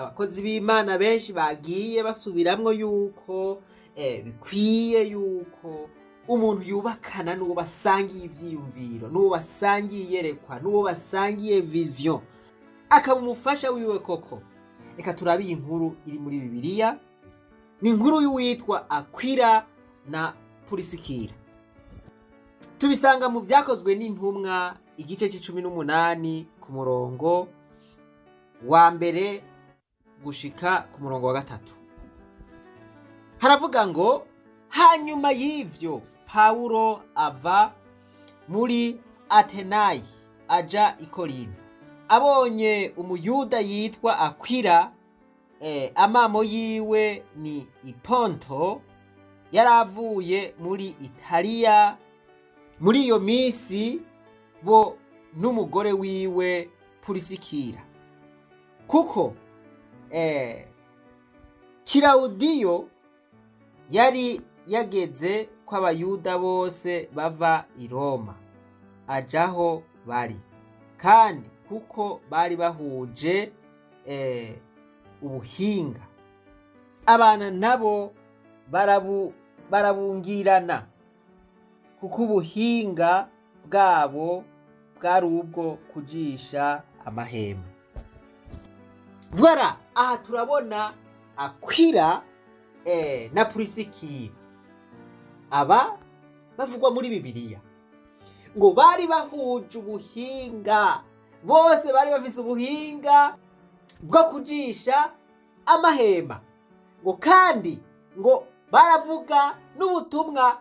abakozi b'Imana benshi bagiye basubiramwo yuko bikwiye yuko umuntu yubakana n'uwo basangiye ivyiyumviro, n'uwo basangiye iyerekwa, n'uwo basangiye vision, akaba umufasha wiwe koko. Reka turabe iyi nkuru iri muri Bibiliya. Ni inkuru y'uwitwa Akwila na Purisikira. Tubisanga mu Vyakozwe n'Intumwa igice c'18 ku murongo wa mbere gushika ku murongo wa 3. Haravuga ngo hanyuma y'ivyo Pawulo ava muri Atenayi aja i Korinto. Abonye umuyuda yitwa Akwila, amamo yiwe ni Iponto, yaravuye muri Italiya muri iyo misi, bo n'umugore wiwe Purisikira. Kuko Kilawudiyo yari yageze ko abayuda bose bava i Roma ajaho bari, kandi kuko bari bahuje ubuhinga, abana nabo barabungirana, kuko ubuhinga bwabo bwari ubwo kujisha amahema. Voilà, aha turabona Akwila na Purisikira. Aba bavugwa muri Bibiliya ngo bari bahuje ubuhinga, bose bari bafise ubuhinga bwo kujisha amahema, ngo kandi ngo baravuga n'ubutumwa,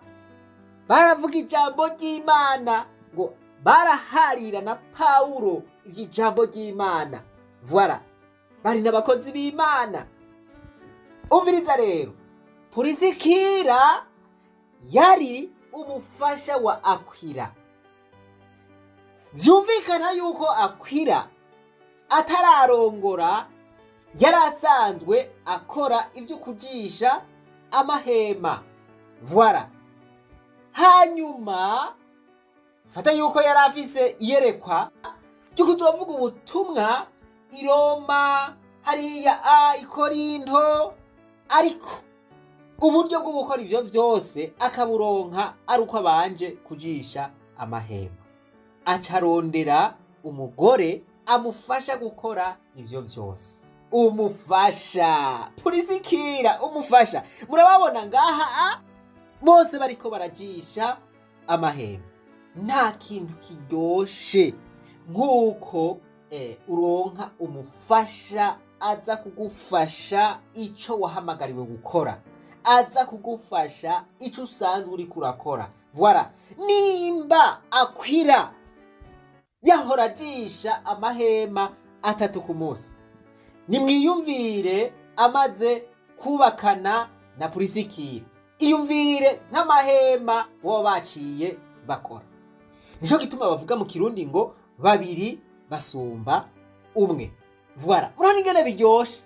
baravuga ijambo ry'Imana, ngo baraharira na Pawulo ivy'ijambo ry'Imana. Voilà, bari n'abakozi b'Imana. Umviriza rero, Purisikira yari umufasha wa Akwila. Vyumvikana yuko Akwila atararongora yari asanzwe akora ivyo kujisha amahema. Voilà, hanyuma fata yuko yari afise iyerekwa ryo kuzovuga ubutumwa i Roma, hariya i Korinto, ariko uburyo bwo gukora ivyo vyose akaburonka ari uko abanje kujisha amahema. Acarondera umugore amufasha gukora ivyo vyose. Umufasha Purisikira, umufasha. Murababona ngaha bose bariko barajisha amahema. Nta kintu kiryoshe nk'uko uronka umufasha aza kugufasha ico wahamagariwe gukora, aza kugufasha ico usanzwe uriko urakora. Voilà, nimba Akwila yahora ajisha amahema 3 ku munsi, nimwiyumvire amaze kubakana na Purisikira, iyumvire nk'amahema bo baciye bakora. Nico gituma bavuga mu Kirundi ngo babiri basumba umwe. Voilà, murabona ingene biryoshe,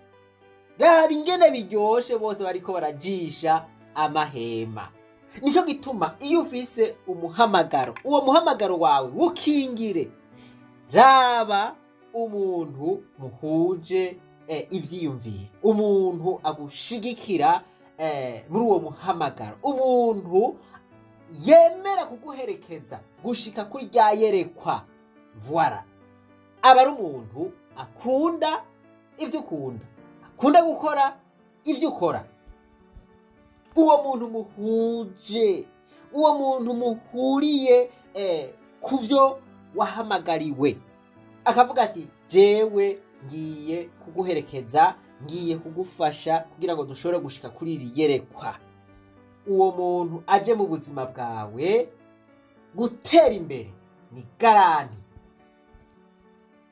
gari ingene biryoshe, bose bariko barajisha amahema. Nico gituma iyo ufise umuhamagaro, uwo muhamagaro wawe ukingire, raba umuntu muhuje ivyiyumviro, umuntu agushigikira muri uwo muhamagaro, umuntu yemera kuguherekeza gushika kuri rya yerekwa. Voilà, aba ari umuntu akunda ivyo ukunda, akunda gukora ivyo ukora. Uwo muntu muhuje, uwo muntu muhuriye kuvyo wahamagariwe, akavuga ati jewe ngiye kuguherekeza, ngiye kugufasha kugira ngo dushobore gushika kuri iri yerekwa. Uwo muntu aje mu buzima bwawe gutera imbere ni garanti.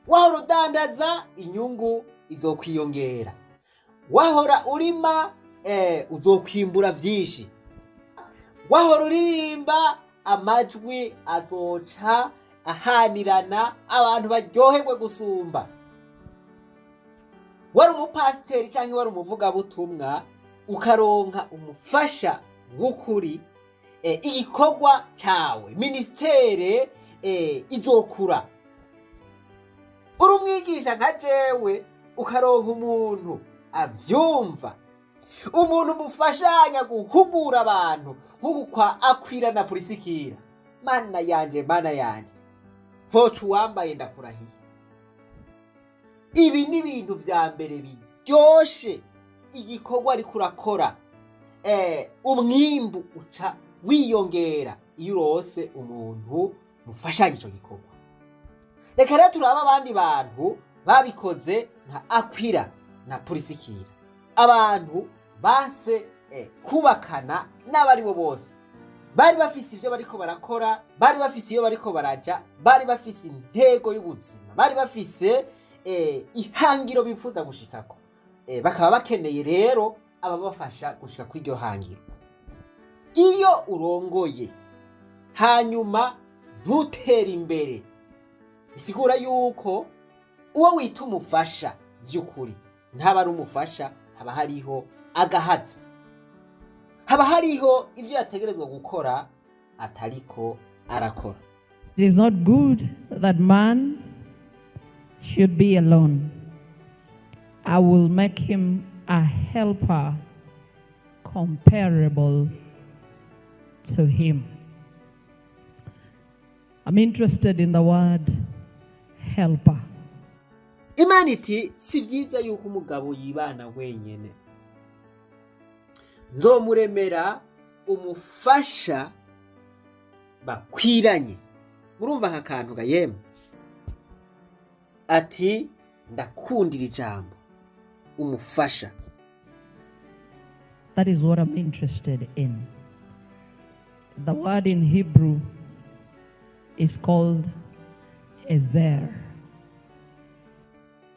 Wahora udandaza, inyungu izokwiyongera. Wahora urima, uzokwimbura vyinshi. Wahora uririmba, amajwi azoca ahanirana, abantu baryoherwe gusumba. Wari umupasiteri canke wari umuvugabutumwa, ukaronka umufasha w'ukuri, igikorwa cawe, ministere izokura. Uri umwigisha nka jewe, ukaronka umuntu avyumva, umuntu mufashanya guhugura abantu nk'uku kwa Akwila na Purisikira, mana yanje ntoca uwambaye ndakurahiye. Ibi ni ibintu vya mbere biryoshe igikorwa ariko urakora. Umwimbu uca wiyongera iyo urose umuntu mufashanya ico gikorwa. Reka rero turaba abandi bantu babikoze nka Akwila na Purisikira, abantu base kubakana n'abari bo bose, bari bafise ivyo bariko barakora, bari bafise iyo bariko baraja, bari bafise intego y'ubuzima, bari bafise ihangiro bifuza gushikako, bakaba bakeneye rero ababafasha gushika kw'iryo hangiro. Iyo urongoye hanyuma ntutera imbere, bisigura yuko uwo wita umufasha vy'ukuri ntaba ari umufasha, haba hariho agahazi, haba hariho ivyo yategerezwa gukora atariko arakora. It is not good that man should be alone. I will make him a helper comparable to him. I'm interested in the word helper. Imana iti si vyiza yuko umugabo yibana wenyene, nzomuremera umufasha bakwiranye. Murumva aka kantu ga yemwe, ati ndakundira ijambo umufasha. That is what I'm interested in. The word in Hebrew is called ezer.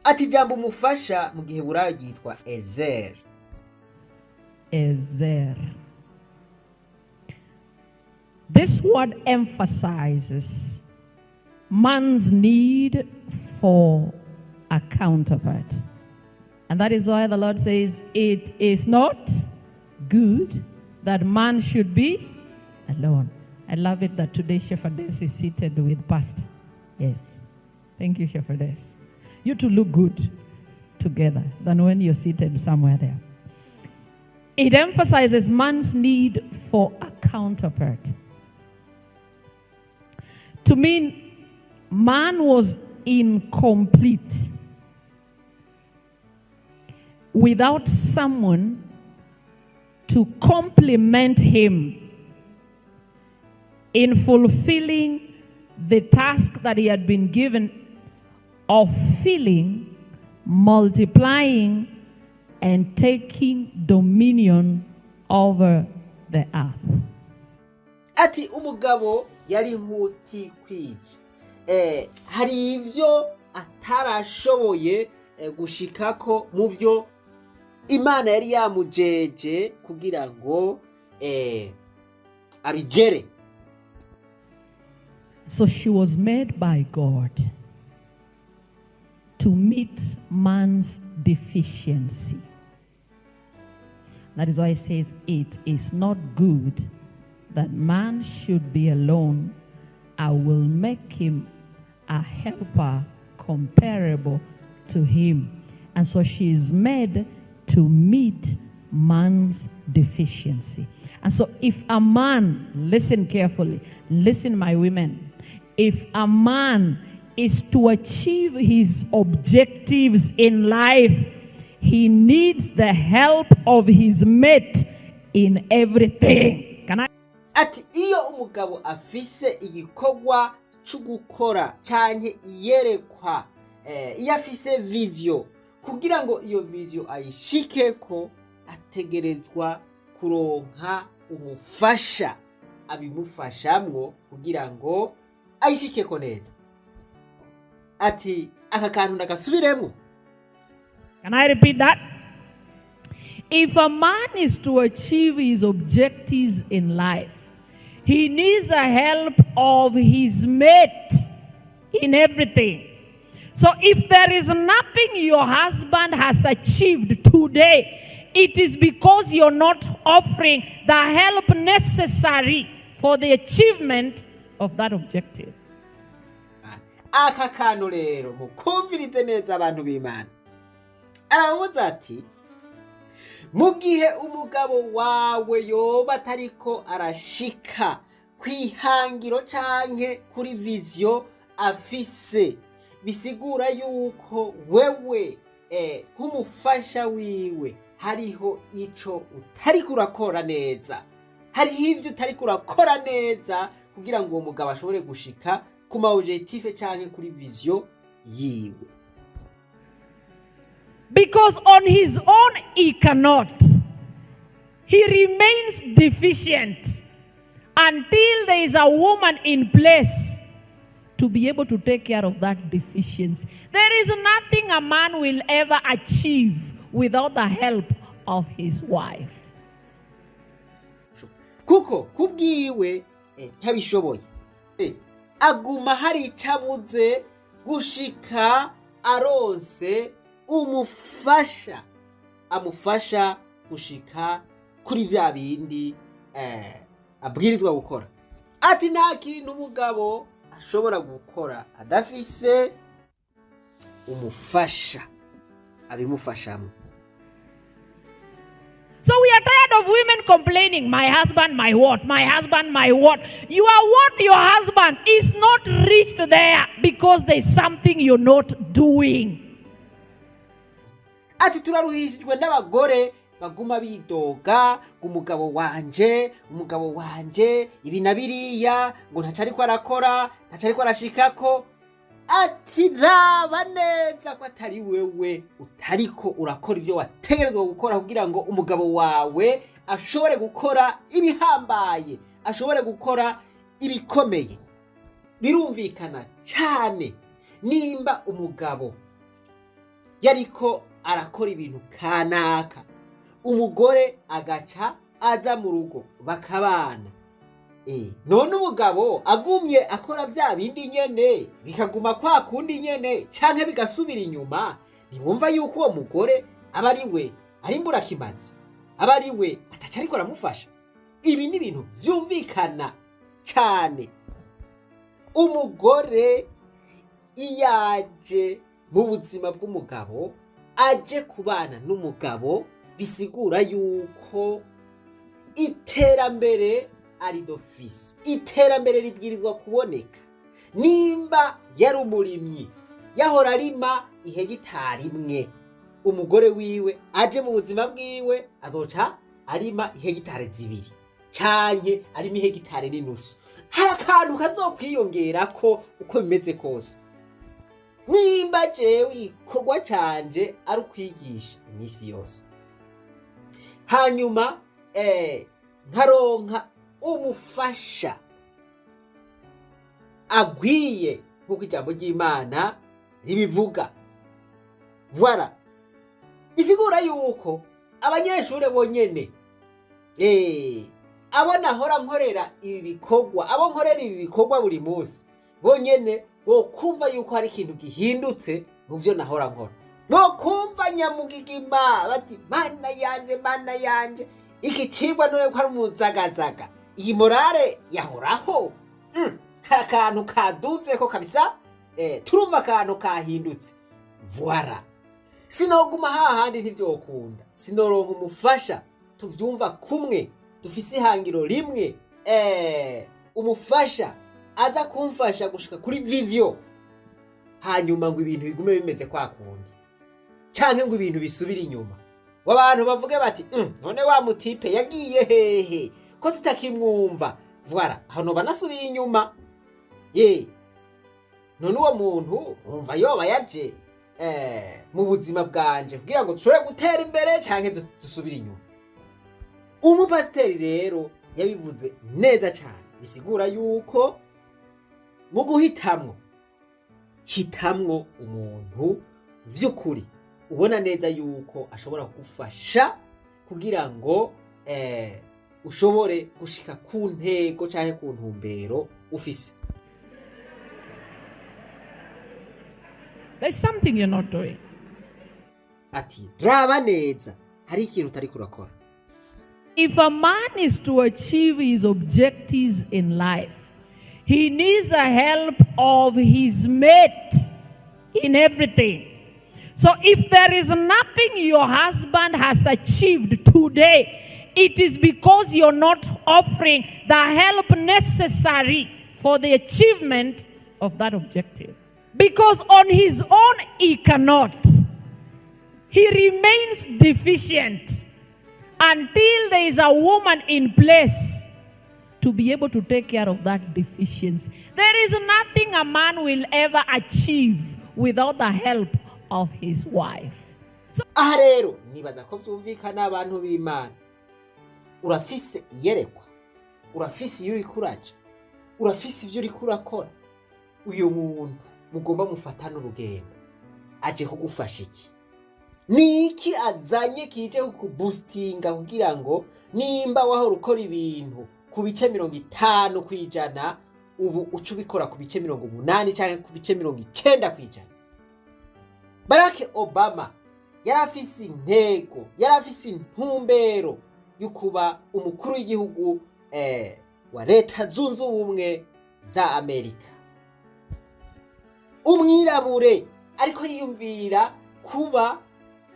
Ati jambo umufasha mu Giheburayo ryitwa ezer. Ezer. This word emphasizes man's need for a counterpart. And that is why the Lord says, it is not good that man should be alone. I love it that today Shepherdess is seated with Pastor. Yes. Thank you, Shepherdess. You two look good together than when you're seated somewhere there. It emphasizes man's need for a counterpart. To me, man was incomplete without someone to complement him in fulfilling the task that he had been given of filling, multiplying, and taking dominion over the earth. Ati umugabo yari nkuti kwije, hari ivyo atarashoboye gushikako mu vyo Imana yari yamujeje kugira ngo abijere. So she was made by God to meet man's deficiency. That is why it says, it is not good that man should be alone. I will make him a helper comparable to him. And so she is made to meet man's deficiency. And so if a man, listen carefully, listen my women, if a man is to achieve his objectives in life, he needs the help of his mate in everything. Can I? Ati iyo umugabo afise igikorwa cyo gukora canke iyerekwa, iyo afise vision, kugira ngo iyo vision ayishikeko ategerezwa kuronka umufasha abimufashamwo kugira ngo ayishikeko neza. Ati aka kantu ndagasubiremo. Can I repeat that? If a man is to achieve his objectives in life, he needs the help of his mate in everything. So if there is nothing your husband has achieved today, it is because you're not offering the help necessary for the achievement of that objective. Aka kantu rero mukumvirize neza abantu b'Imana. aravuze ati mu gihe umugabo wawe yoba atariko arashika kwihangiro canke kuri viziyo afise, bisigura yuko wewe nk'umufasha wiwe hariho ico utariko urakora neza, hariho ivyo utariko urakora neza kugira ngo uwo mugabo ashobore gushika ku ma objectif canke kuri viziyo yiwe. Because on his own he cannot. He remains deficient until there is a woman in place to be able to take care of that deficiency. There is nothing a man will ever achieve without the help of his wife. Kuko kubwiwe ntabishoboye, aguma hari icabuze gushika aronse umufasha amufasha gushika kuri vya bindi abwirizwa gukora. Ati nta kintu umugabo ashobora gukora adafise umufasha abimufashamo. So we are tired of women complaining, my husband, my what? My husband, my what? You are what your husband is not reached there because there is something you're not doing. Ati turaruhishijwe n'abagore baguma bidoga umugabo wanje ibi na biriya ngo ntacariko arakora ntacariko arashikako. Ati raba neza ko atari wewe utariko urakora ivyo wategerezwa gukora kugira ngo umugabo wawe ashobore gukora ibihambaye, ashobore gukora ibikomeye. Birumvikana cyane nimba umugabo yariko arakora ibintu kanaka, umugore agaca aza mu rugo bakabana, none umugabo agumye akora vya bindi nyene bikaguma kwa kundi nyene canke bigasubira inyuma, ntiwumva yuko uwo mugore aba ari we ari mburakimazi, aba ari we ataca ariko aramufasha. Ibi ni ibintu vyumvikana cane. Umugore iyaje mu buzima bw'umugabo aje kubana n'umugabo, bisigura yuko iterambere ari d'office, iterambere ribwirizwa kuboneka. Nimba yari umurimyi yahora arima ihegitari imwe, umugore wiwe aje mu buzima bwiwe azoca arima ihegitari zibiri canke arima ihegitari n'inusu. Hari akantu kazokwiyongerako uko bimeze kose. Nimba jewe igikorwa canje ari ukwigisha iminsi yose, hanyuma nkaronka umufasha agwiye nk'uko ijambo ry'Imana ribivuga, voilà, bisigura yuko abanyeshure bonyene abo nahora nkorera ibi bikorwa, abo nkorera ibi bikorwa buri munsi bonyene bokumva yuko hari ikintu gihindutse mu vyo nahora nkora, bokumva nyamugigima bati mana yanje iki cigwa none ko ari umuzagazaga, iyi morale yahoraho, hari akantu kaduzeko kabisa, turumva akantu kahindutse. Voilà, sinoguma hahandi ntivyokunda, sinoronka umufasha tuvyumva kumwe, dufise ihangiro rimwe, umufasha aza kumfasha gushika kuri viziyo, hanyuma ngo ibintu bigume bimeze kwa kundi canke ngo ibintu bisubira inyuma, w'abantu bavuge bati none wa mutipe yagiye hehe ko tutakimwumva. Voilà, aho noba nasubiye inyuma. None uwo muntu umva yoba yaje mu buzima bwanje kugira ngo dushobore gutera imbere canke dusubire inyuma. Umupasiteri rero yabivuze neza cane, bisigura yuko mu guhitamwo hitamwo umuntu vy'ukuri ubona neza yuko ashobora kugufasha kugira ngo ushobore gushika ku ntego canke ku ntumbero ufise. There's something you're not doing. Ati raba neza hari ikintu utari kurakora. If a man is to achieve his objectives in life, he needs the help of his mate in everything. So if there is nothing your husband has achieved today, it is because you're not offering the help necessary for the achievement of that objective. Because on his own, he cannot. He remains deficient until there is a woman in place to be able to take care of that deficiency. There is nothing a man will ever achieve without the help of his wife. Aha rero nibaza ko byumvikana abantu b'Imana. Urafise iyerekwa, urafise iyo uri kuraja, urafise ibyo uri kurakora. Uyo muntu mugomba mufatana urugendo. Aje kugufasha iki? Niki azanye kije kukuboostinga kugira ngo nimba waho ukora ibintu ku bice 50 kwijana ubu uca ubikora ku bice 80 cyangwa ku bice 90 kwijana. Barack Obama yarafise intego, yarafise intumbero yukuba umukuru w'igihugu wa Leta Zunze Ubumwe za Amerika. Umwirabure ariko yiyumvira kuba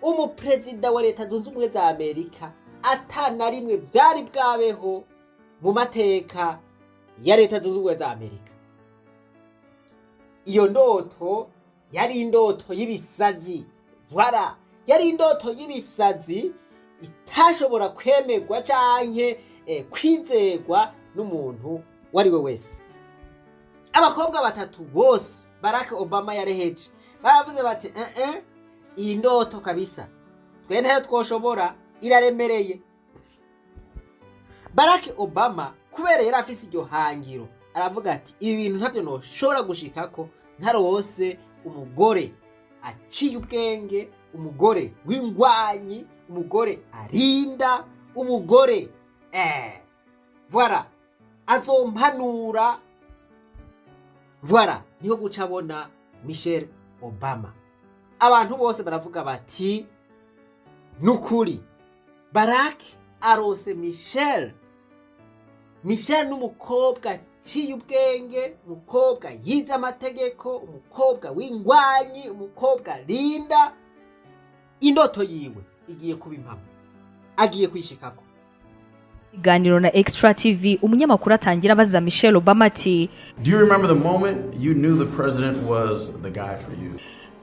umuperezida wa Leta Zunze Ubumwe za Amerika atana rimwe vyari bwabeho mu mateka ya Leta Zunze Ubumwe za Amerika. Iyo ndoto yari indoto y'ibisazi. Voilà, yari indoto y'ibisazi itashobora kwemerwa canke kwizegwa n'umuntu wari we wese. Abakobwa batatu bose Barack Obama yareheje baravuze bati iyi ndoto kabisa twe ntayo twoshobora, iraremereye. Barack Obama kubera yari afise iryo hangiro aravuga ati ibi bintu ntavyo noshobora gushikako ntarose umugore aciye ubwenge, umugore w'ingwanyi, umugore arinda, umugore voilà azompanura. Voilà niho guca abona Michelle Obama. Abantu bose baravuga bati nukuri Barack arose Michelle n'umukobwa ciye ubwenge, umukobwa yize amategeko, umukobwa w'ingwanyi, umukobwa rinda. Indoto yiwe igiye kuba impamo, agiye kwishikako. Iganiro na Extra TV umunyamakuru atangira abaza Michelle Obama ati, Do you remember the moment you knew the president was the guy for you?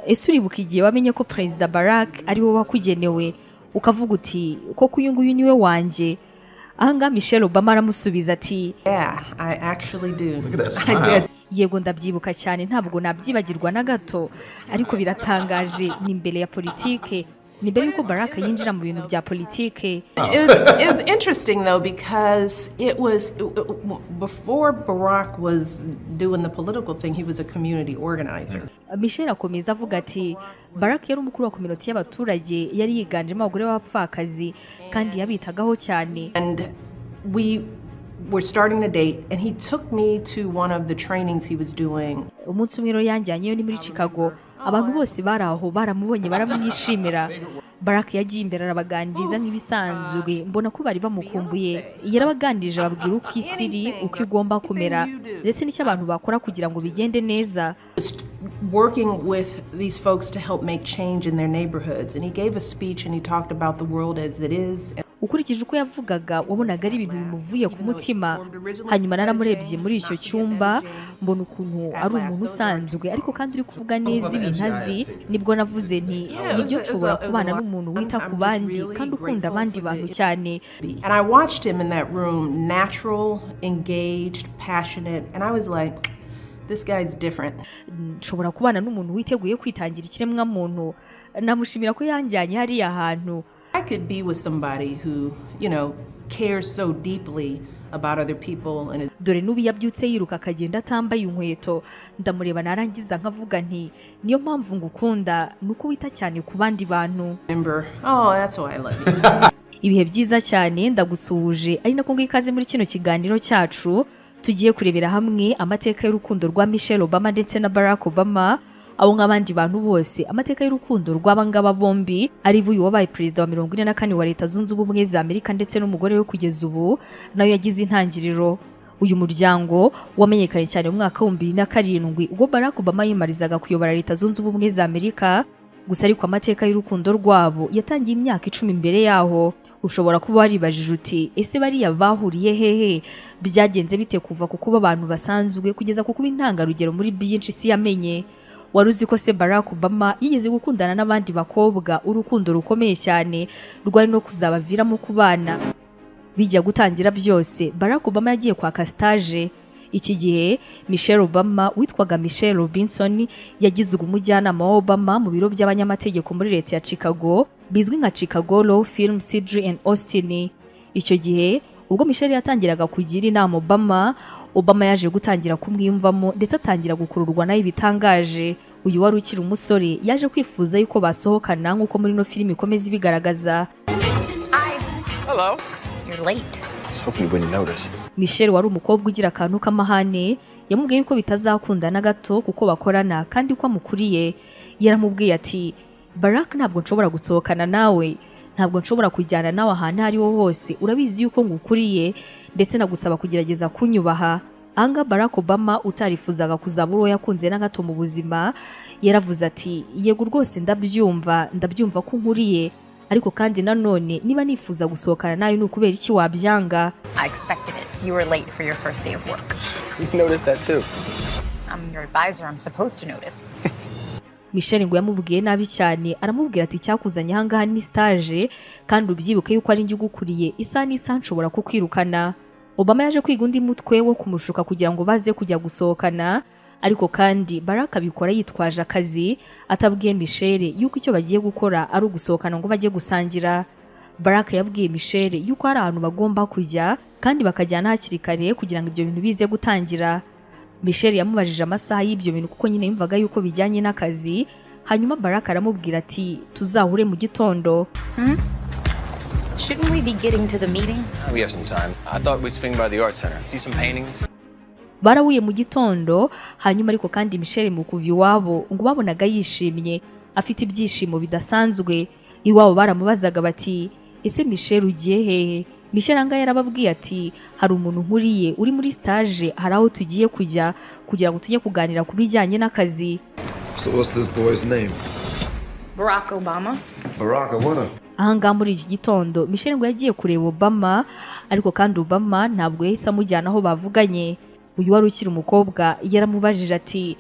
Ese uribuka igihe wamenye ko Perezida Barack ari wowe wakugenewe ukavuga uti ko kuyunguyu niwe wanje? Ahanga Michelle Obama aramusubiza ati, Yeah, I actually do. Look at that smile. Yego ndabyibuka cyane ntabwo nabyibagirwa na gato, ariko biratangaje ni imbere ya politike, ni mbere yuko Barack yinjira mu bintu bya politike. It was interesting though because it was before Barack was doing the political thing, he was a community organizer. Michelle akomeza avuga ati Barack yari umukuru wa community y'abaturage, yari yiganjemo abagore b'abapfakazi kandi yabitagaho cyane. And we were starting to date and he took me to one of the trainings he was doing. Umunsi umwe yanjyanyeyo ni muri Chicago, abantu bose baraho baramubonye baramwishimira. Barack yagiye imbere arabaganiriza nk'ibisanzwe, mbona ko bari bamukumbuye. Yarabaganirije ababwira uko isiri, uko igomba kumera ndetse n'icyo abantu bakora kugira ngo bigende neza. Working with these folks to help make change in their neighborhoods, and he gave a speech and he talked about the world as it is. Ukurikije uko yavugaga wabonaga ari ibintu bimuvuye ku mutima. Hanyuma naramurebye muri icyo cyumba mbona ukuntu ari umuntu usanzwe ariko kandi uri kuvuga neza ibintu azi. Nibwo navuze nti nibyo nshobora kubana n'umuntu wita ku bandi kandi ukunda abandi bantu cyane. And I watched him in that room, natural, engaged, passionate, and I was like, this guy's different. Nshobora kubana n'umuntu witeguye kwitangira ikiremwa muntu. Namushimira ko yanjyanye hari ahantu. I could be with somebody who, cares so deeply about other people and dore nubu yabyutse yiruka akagenda atambaye inkweto. Ndamureba narangiza nkavuga nti niyo mpamvu ngukunda nuko wita cyane ku bandi bantu. remember, oh, that's why I love you. Ibihe byiza cyane ndagusuhuje ari nako ngikaze muri kino kiganiro cyacu tugiye kurebera hamwe amateka y'urukundo rwa Michelle Obama ndetse na Barack Obama. Abo nk'abandi bantu bose amateka y'urukundo rw'abangaba bombi ari buyu wabaye perezida wa 44 wa Leta Zunze Ubumwe za Amerika ndetse n'umugore we kugeza ubu nayo yagize intangiriro. Uyu muryango wamenyekanye cyane mu mwaka wa 2007 ubwo Barack Obama yimarizaga kuyobora Leta Zunze Ubumwe za Amerika. gusa ariko amateka y'urukundo rwabo yatangiye imyaka 10 mbere yaho. Ushobora kuba waribajije uti ese bariya bahuriye hehe, byagenze bite kuva ku kuba abantu basanzwe kugeza ku kuba intangarugero muri byinshi isi yamenye. Wari uzi ko se Barack Obama yigeze gukundana n'abandi bakobwa urukundo rukomeye cyane rwari no kuzabaviramo kubana? Bijya gutangira byose Barack Obama yagiye kwaka stage. Iki gihe Michelle Obama witwaga Michelle Robinson yagizwe umujyanama wa Obama mu biro by'abanyamategeko muri leta ya Chicago bizwi nka Chicago Law Firm Sidley and Austin. Icyo gihe ubwo Michelle yatangiraga kugira inama Obama yaje gutangira kumwiyumvamo ndetse atangira gukururwa nayo bitangaje. Uyu wari ukiri umusore yaje kwifuza yuko basohokana nk'uko muri no filimi ikomeza ibigaragaza. Hello. You're late. I was hoping you wouldn't notice. Michelle wari umukobwa ugira akantu k'amahane, yamubwiye yuko bitazakunda na gato kuko bakorana kandi uko amukuriye. Yaramubwiye ati Barack, ntabwo nshobora gusohokana nawe, ntabwo nshobora kujyana nawe ahantu ari ho hose, urabizi yuko ngukuriye ndetse nagusaba kugerageza kunyubaha. Anga Barack Obama utarifuzaga kuzaba uwo yakunze na gato mu buzima yaravuze ati yego rwose ndabyumva ko nkuriye, ariko kandi nanone niba nifuza gusohokana nayo n'ukubera iki wabyanga? I expected it. You were late for your first day of work. You noticed that too. I'm your advisor. I'm supposed to notice. Michelle ngo yamubwiye nabi cyane, aramubwira ati cyakuzanye ahangaha ni stage kandi ubyibuke yuko ari njye ugukuriye, isa n'isa nshobora kukwirukana. Obama yaje kwiga undi mutwe wo kumushuka kugira ngo baze kujya gusohokana, ariko kandi Barack abikora yitwaje akazi, atabwiye Michelle yuko icyo bagiye gukora ari ugusohokana ngo bajye gusangira. Barack yabwiye Michelle yuko hari ahantu bagomba kujya kandi bakajyana hakiri kare kugira ngo ibyo bintu bize gutangira. Michelle yamubajije amasaha y'ibyo bintu kuko nyine yumvaga yuko bijyanye n'akazi. Hanyuma Barack aramubwira ati tuzahure mu gitondo. Shouldn't we be getting to the meeting? We have some time. I thought we'd swing by the art center, see some paintings. Barahuye mu gitondo, hanyuma ariko kandi Michelle mu kuva iwabo ngo babonaga yishimye, afite ibyishimo bidasanzwe. Iwabo baramubazaga bati ese Michelle ugiye hehe? Michelle anga yarababwiye ati hari umuntu nkuriye uri muri stage, hari aho tugiye kujya kugira ngo tujye kuganira ku bijyanye n'akazi. So what's this boy's name? Barack Obama. Barack Obama. Ahanga muri iki gitondo Michelle ngo yagiye kureba Obama, ariko kandi Obama ntabwo yahise amujyana aho bavuganye. Uyu wari ukiri umukobwa yaramubajije ati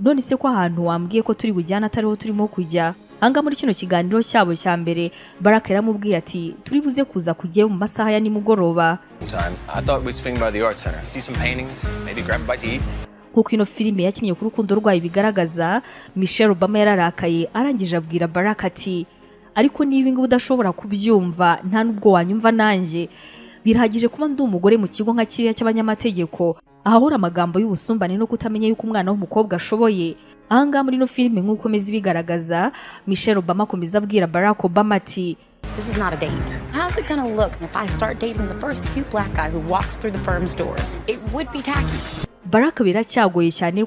none se ko ahantu wambwiye ko turi bujyana atariho turimo kujya? Ahanga muri kino kiganiro cyabo cya mbere Barack yaramubwiye ati turi buze kuza kujya mu masaha ya nimugoroba. I thought we'd swing by the art center, see some paintings, maybe grab a bite to eat. Nkuko ino filime yakinnye ku rukundo rwayo bigaragaza, Michelle Obama yararakaye arangije abwira Barack ati ariko niba ngo udashobora kubyumva nta nubwo wanyumva nanjye, birahagije kuba ndi umugore mu kigo nka kiriya cy'abanyamategeko ahahora amagambo y'ubusumbane no kutamenya yuko umwana w'umukobwa ashoboye. Ahanga muri no filime nk'uko komeza ibigaragaza, Michelle Obama akomeza abwira Barack Obama ati This is not a date. How's it gonna look if I start dating the first cute black guy who walks through the firm's doors? It would be tacky. Barack biracyagoye cyane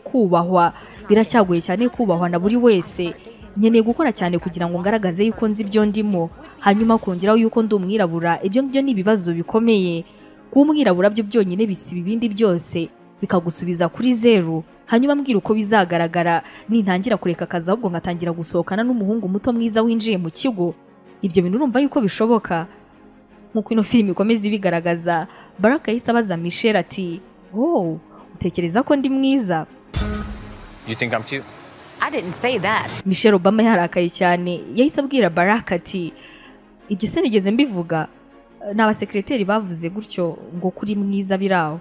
kubahwa na buri wese. Nkeneye gukora cyane kugira ngo ngaragaze yuko nzi ibyo ndimo, hanyuma kongeraho yuko ndi umwirabura. Ibyo ngibyo ni ibibazo bikomeye. Kuba umwirabura byo byonyine bisiba ibindi byose bikagusubiza kuri zero. Hanyuma mbwira uko bizagaragara nintangira kureka akazi ahubwo ngatangira gusohokana n'umuhungu muto mwiza winjiye mu kigo. Ibyo bintu urumva yuko bishoboka? Nkuko ino filime ikomeza ibigaragaza, Barack yahise abaza Michelle ati utekereza ko ndi mwiza? You think I'm cute? I didn't say that. Michelle Obama yarakaye cyane, yahise abwira Barack ati ibyo se nigeze mbivuga? N'abasekreteri bavuze gutyo ngo kuri mwiza biraho.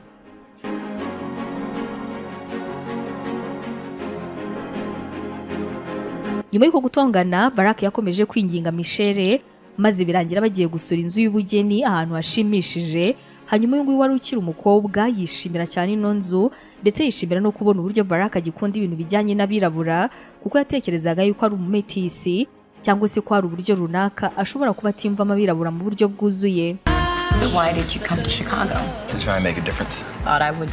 Nyuma y'uko gutongana, Barack yakomeje kwinginga Michelle maze birangira bagiye gusura inzu y'ubugeni ahantu hashimishije. Hanyuma uyu nguyu wari ukiri umukobwa yishimira cyane ino nzu ndetse yishimira no kubona uburyo Barack agikunda ibintu bijyanye n'abirabura kuko yatekerezaga yuko ari umumetisi cyangwa se ko hari uburyo runaka ashobora kuba atimvamo abirabura mu buryo bwuzuye. So why did you come to Chicago? To try and make a difference. Thought I would.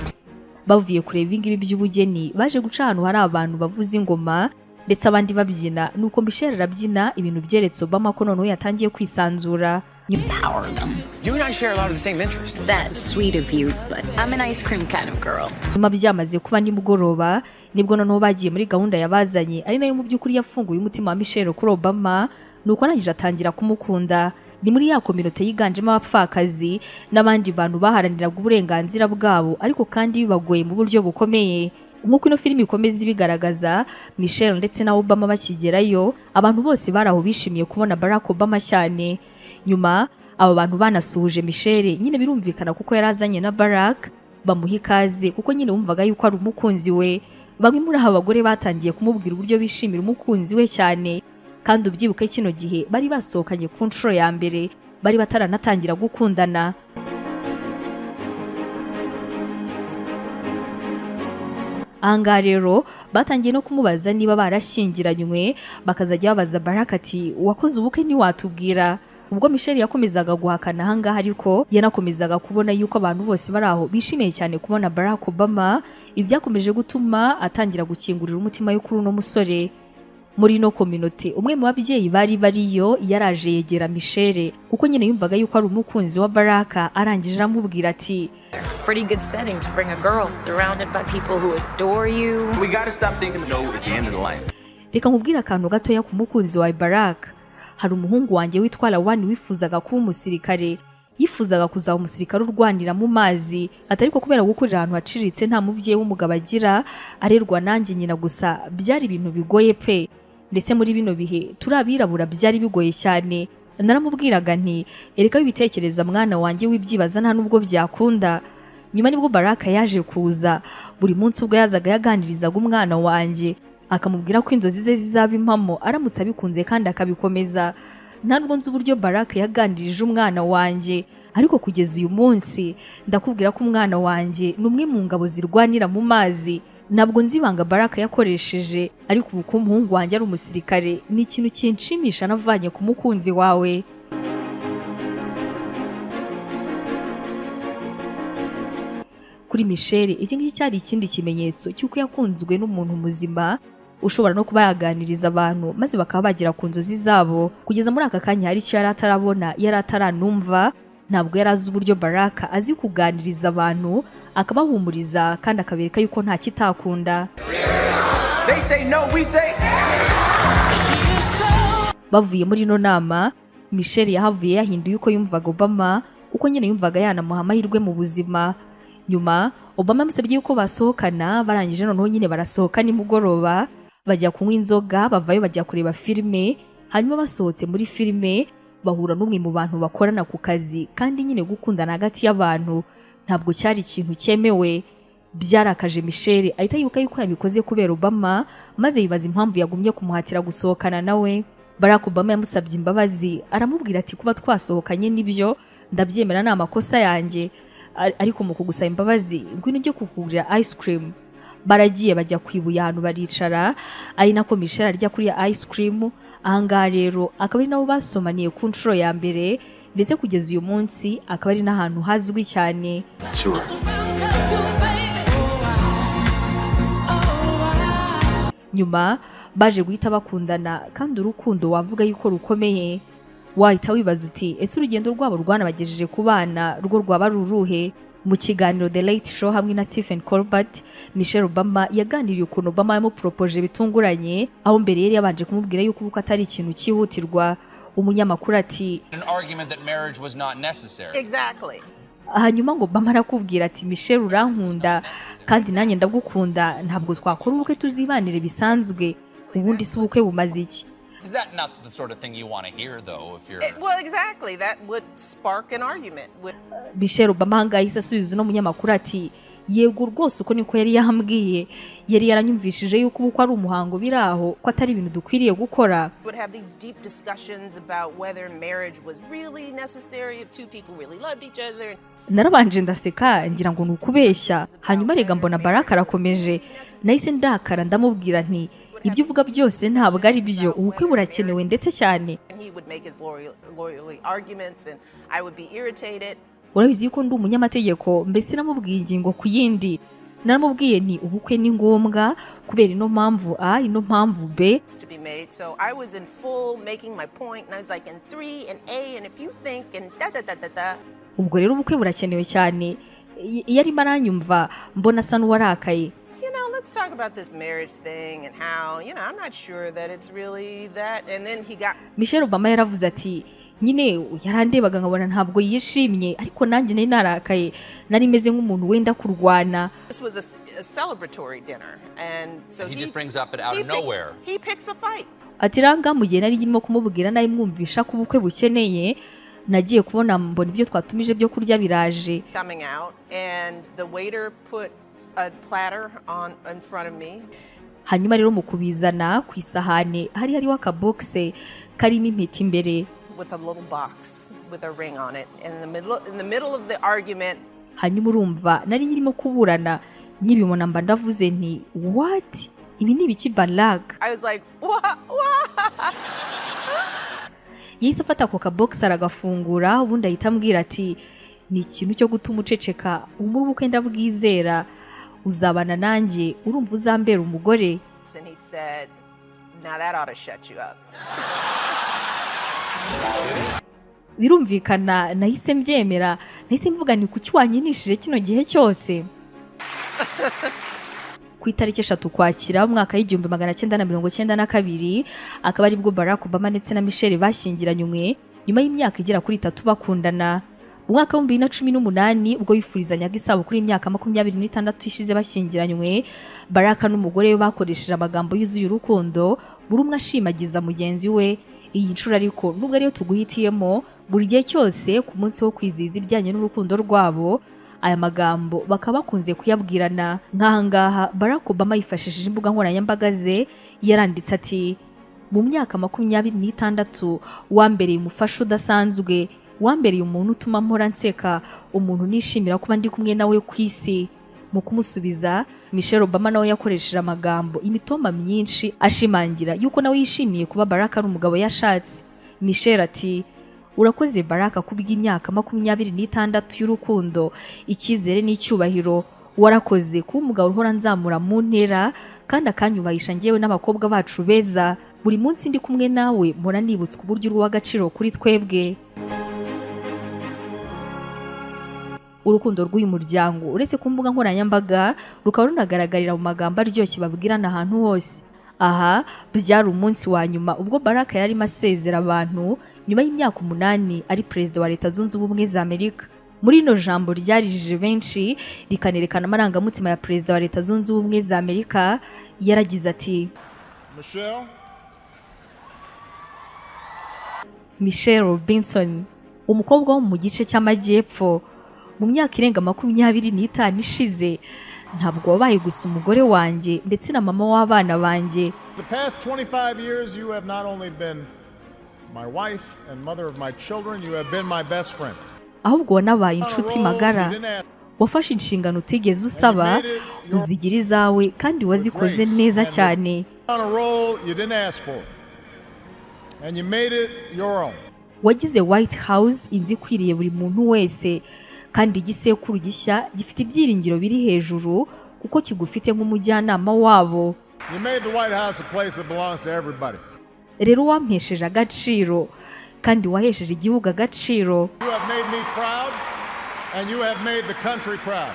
Bavuye kureba ibingibi by'ubugeni baje guca ahantu hari abantu bavuza ingoma ndetse abandi babyina, nuko Michelle arabyina ibintu byeretse Obama ko noneho yatangiye kwisanzura. Empower them. You and I share a lot of the same interests. That's sweet of you, but I'm an ice cream kind of girl. Nyuma byamaze kuba nimugoroba nibwo noneho bagiye muri gahunda yabazanye ari nayo mu by'ukuri yafunguye umutima wa Michelle kuri Obama nuko arangije atangira kumukunda. Ni muri ya kominote yiganjemo abapfakazi n'abandi bantu baharaniraga uburenganzira bwabo ariko kandi bibagoye mu buryo bukomeye. Nk'uko ino filimi ikomeza ibigaragaza, Michelle ndetse na Obama bakigerayo abantu bose baraho bishimiye kubona Barack Obama cyane. Nyuma abo bantu banasuhuje Michelle nyine birumvikana kuko yarazanye na Barack bamuha ikaze kuko nyine wumvaga yuko ari umukunzi we. Bamwe muri aba bagore batangiye kumubwira uburyo bishimira umukunzi we cyane, kandi ubyibuke kino gihe bari basohokanye ku nshuro ya mbere, bari bataranatangira gukundana. Anga rero batangiye no kumubaza niba barashyingiranywe, bakazajya babaza Barack ati wakoze ubukwe ntiwatubwira. Ubwo Michelle yakomezaga guhakana ahangaha ariko yanakomezaga kubona yuko abantu bose bari aho bishimiye cyane kubona Barack Obama, ibyakomeje gutuma atangira gukingurira umutima yo kuri uno musore. Muri no community umwe mu babyeyi bari bariyo yaraje yegera Michelle kuko nyine yumvaga yuko ari umukunzi wa Barack, arangije aramubwira ati Pretty good setting to bring a girl surrounded by people who adore you. We gotta stop thinking no is the end of the line. Reka nkubwira akantu gatoya ku mukunzi wa Barack. Hari umuhungu wanjye witwa Lawani wifuzaga kuba umusirikare, yifuzaga kuzaba umusirikare urwanira mu mazi, atariko kubera gukurira ahantu haciritse nta mubyeyi w'umugabo agira, arerwa nanjye nyina gusa, byari ibintu bigoye pe. Ndetse muri bino bihe turabirabura byari bigoye cyane. Naramubwiraga nti ereka bibitekereza mwana wanjye wibyibaza nta nubwo byakunda. Nyuma nibwo Barack yaje kuza, buri munsi ubwo yazaga yaganirizaga umwana wanjye akamubwira ko inzozi ze zizaba impamo aramutse abikunze kandi akabikomeza. Ntabwo nzi uburyo Barack yaganirije umwana wanjye, ariko kugeza uyu munsi ndakubwira ko umwana wanjye ni umwe mu ngabo zirwanira mu mazi. Ntabwo nzi ibanga Barack yakoresheje, ariko ubu ko umuhungu wanjye ari umusirikare ni ikintu kinshimisha navanye ku mukunzi wawe. Kuri Michelle iki ngiki cyari ikindi kimenyetso cy'uko yakunzwe n'umuntu muzima ushobora no kuba yaganiriza abantu maze bakaba bagira ku nzozi zabo. Kugeza muri aka kanya hari icyo yari atarabona, yari ataranumva. Ntabwo yari azi uburyo Barack azi kuganiriza abantu akabahumuriza kandi akabereka yuko nta kitakunda. They say no, we say. Bavuye muri ino nama, Michelle yahavuye yahinduye uko yumvaga Obama, uko nyine yumvaga yanamuha amahirwe mu buzima. Nyuma Obama amusabye yuko basohokana, barangije noneho nyine barasohoka nimugoroba, bajya kunywa inzoga, bavayo bajya kureba filime. Hanyuma basohotse muri filime bahura n'umwe mu bantu bakorana ku kazi, kandi nyine gukundana hagati y'abantu ntabwo cyari ikintu cyemewe. Byarakaje Michelle ahita yibuka yuko yabikoze kubera Obama, maze yibaza impamvu yagumye kumuhatira gusohokana nawe. Barack Obama yamusabye imbabazi, aramubwira ati kuba twasohokanye nibyo ndabyemera, ni amakosa yanjye, ariko mu kugusaba imbabazi ngwino ujye kukugurira ice cream. Baragiye bajya kwibuye ahantu baricara, ari nako Michelle arya kuri ya ice cream. Ahangaha rero akaba ari nabo basomaniye ku nshuro ya mbere, ndetse kugeza uyu munsi akaba ari n'ahantu hazwi cyane. Sure. Nyuma baje guhita bakundana, kandi urukundo wavuga yuko rukomeye. Wahita wibaza uti ese urugendo rwabo rwanabagejeje ku bana rwo rwaba ruruhe? Mu kiganiro The Late Show hamwe na Stephen Colbert, Michelle Obama yaganiriye ukuntu Obama yamupropoje bitunguranye, aho mbere yari yabanje kumubwira yuko ubukwe atari ikintu cyihutirwa. Umunyamakuru ati an argument that marriage was not necessary. Exactly. hanyuma ngo Obama arakubwira ati Michelle urankunda kandi nanjye ndagukunda, ntabwo twakora ubukwe tuzibanire bisanzwe, ubundi si ubukwe bumaze iki? Is that not the sort of thing you want to hear, though, if you're... Well, exactly. That would spark an argument. Michelle Obama hangahise asubiza no munyamakuru ati yego rwose uko niko yari yambwiye, yari yaranyumvishije yuko ubukwe ari umuhango biraho, ko atari ibintu dukwiriye gukora. Would have these deep discussions about whether marriage was really necessary if two people really loved each other. Narabanje ndaseka ngira ngo nukubeshya, hanyuma rega mbona Barack arakomeje, nahise ndakara ndamubwira nti ibyo uvuga byose ntabwo ari byo, ubukwe burakenewe ndetse cyane. Urabizi yuko ndi umunyamategeko, mbese namubwiye ingingo ku yindi. naramubwiye ni ubukwe ni ngombwa kubera ino mpamvu A ino mpamvu B. To be made, so I was in full making my point, and I was like in 3 and A, and if you think and da da da da da. Ubwo rero ubukwe burakenewe cyane. Iyo arimo aranyumva mbona asa n'uwarakaye. You know, let's talk about this marriage thing and how, you know, I'm not sure that it's really that. And then he got Michelle Obama yaravuze ati nyine yarandebaga nkabona ntabwo yishimye ariko nanjye nari narakaye nari meze nk'umuntu wenda kurwana. This was a celebratory dinner, and so He just brings up it out of nowhere. He picks a fight. Ati ranga mu gihe nari ndimo kumubwira nayo mwumvisha ko ubukwe bukeneye nagiye kubona mbona ibyo twatumije byo kurya biraje. Coming out, and the waiter put a platter in front of me. Hanyuma rero mu kubizana ku isahane hari hariho akaboxe karimo impeta imbere. With a little box with a ring on it, and in the middle of the argument. Hanyuma urumva nari nyirimo kuburana nkibibona mba ndavuze nti what ibi ni ibiki Barack? I was like what? Yahise afata ako kabox aragafungura ubundi ahita ambwira ati ni ikintu cyo gutuma uceceka umuri ubukwe ndabwizera uzabana nanjye urumva uzambera umugore. And he said, now that ought to shut you up. Birumvikana nahise mbyemera nahise mvuga ni kuki wanyinishije kino gihe cyose. Ku itariki 3 Ukwakira umwaka w'1992 akaba ari bwo Barack Obama ndetse na Michelle bashyingiranywe nyuma y'imyaka igera kuri 3 bakundana. Umwaka wa 2018 ubwo yifurizanyaga isabukuru y'imyaka 26 ishize bashyingiranywe, Barack n'umugore we bakoresheje amagambo yuzuye urukundo buri umwe ashimagiza mugenzi we. Iyi ncuro ariko nubwo ariyo tuguhitiyemo buri gihe cyose ku munsi wo kwizihiza ibijyanye n'urukundo rwabo aya magambo bakaba bakunze kuyabwirana. Nk'ahangaha Barack Obama yifashishije imbuga nkoranyambaga ze yaranditse ati mu myaka 26 wambereye umufasha udasanzwe, wambereye umuntu utuma mpora nseka, umuntu nishimira kuba ndi kumwe nawe ku isi. Mu kumusubiza Michelle Obama nawe yakoresheje amagambo imitoma myinshi ashimangira yuko nawe yishimiye kuba Barack ari umugabo yashatse. Michelle ati urakoze Barack kubw'imyaka 26 y'urukundo, icyizere n'icyubahiro. Warakoze kuba umugabo uhora nzamura mu ntera kandi akanyubahisha ngewe n'abakobwa bacu beza. Buri munsi ndi kumwe nawe mpora nibutswe uburyo uri w'agaciro kuri twebwe. Urukundo rw'uyu muryango uretse ku mbuga nkoranyambaga rukaba runagaragarira mu magambo aryoshye babwirana ahantu hose. Aha byari umunsi wa nyuma ubwo Barack yarimo asezera abantu nyuma y'imyaka 8 ari perezida wa Leta Zunze Ubumwe za Amerika. Muri ino jambo ryarijije benshi rikanerekana amarangamutima ya perezida wa Leta Zunze Ubumwe za Amerika. Yaragize ati Michelle Robinson, umukobwa wo mu gice cy'amajyepfo, mu myaka irenga 25 ishize ntabwo wabaye gusa umugore wanjye ndetse na mama w'abana banjye. The past 25 years you have not only been my wife and mother of my children, you have been my best friend. Ahubwo wanabaye inshuti magara, wafashe inshingano utigeze usaba uzigira izawe kandi wazikoze neza cyane. On a role you didn't ask for and you made it your own. Wagize White House inzi ikwiriye buri muntu wese kandi igisekuru gishya gifite ibyiringiro biri hejuru kuko kigufite nk'umujyanama wabo. You made the White House a place that belongs to everybody. Rero wampesheje agaciro kandi wahesheje igihugu agaciro. You have made me proud and you have made the country proud.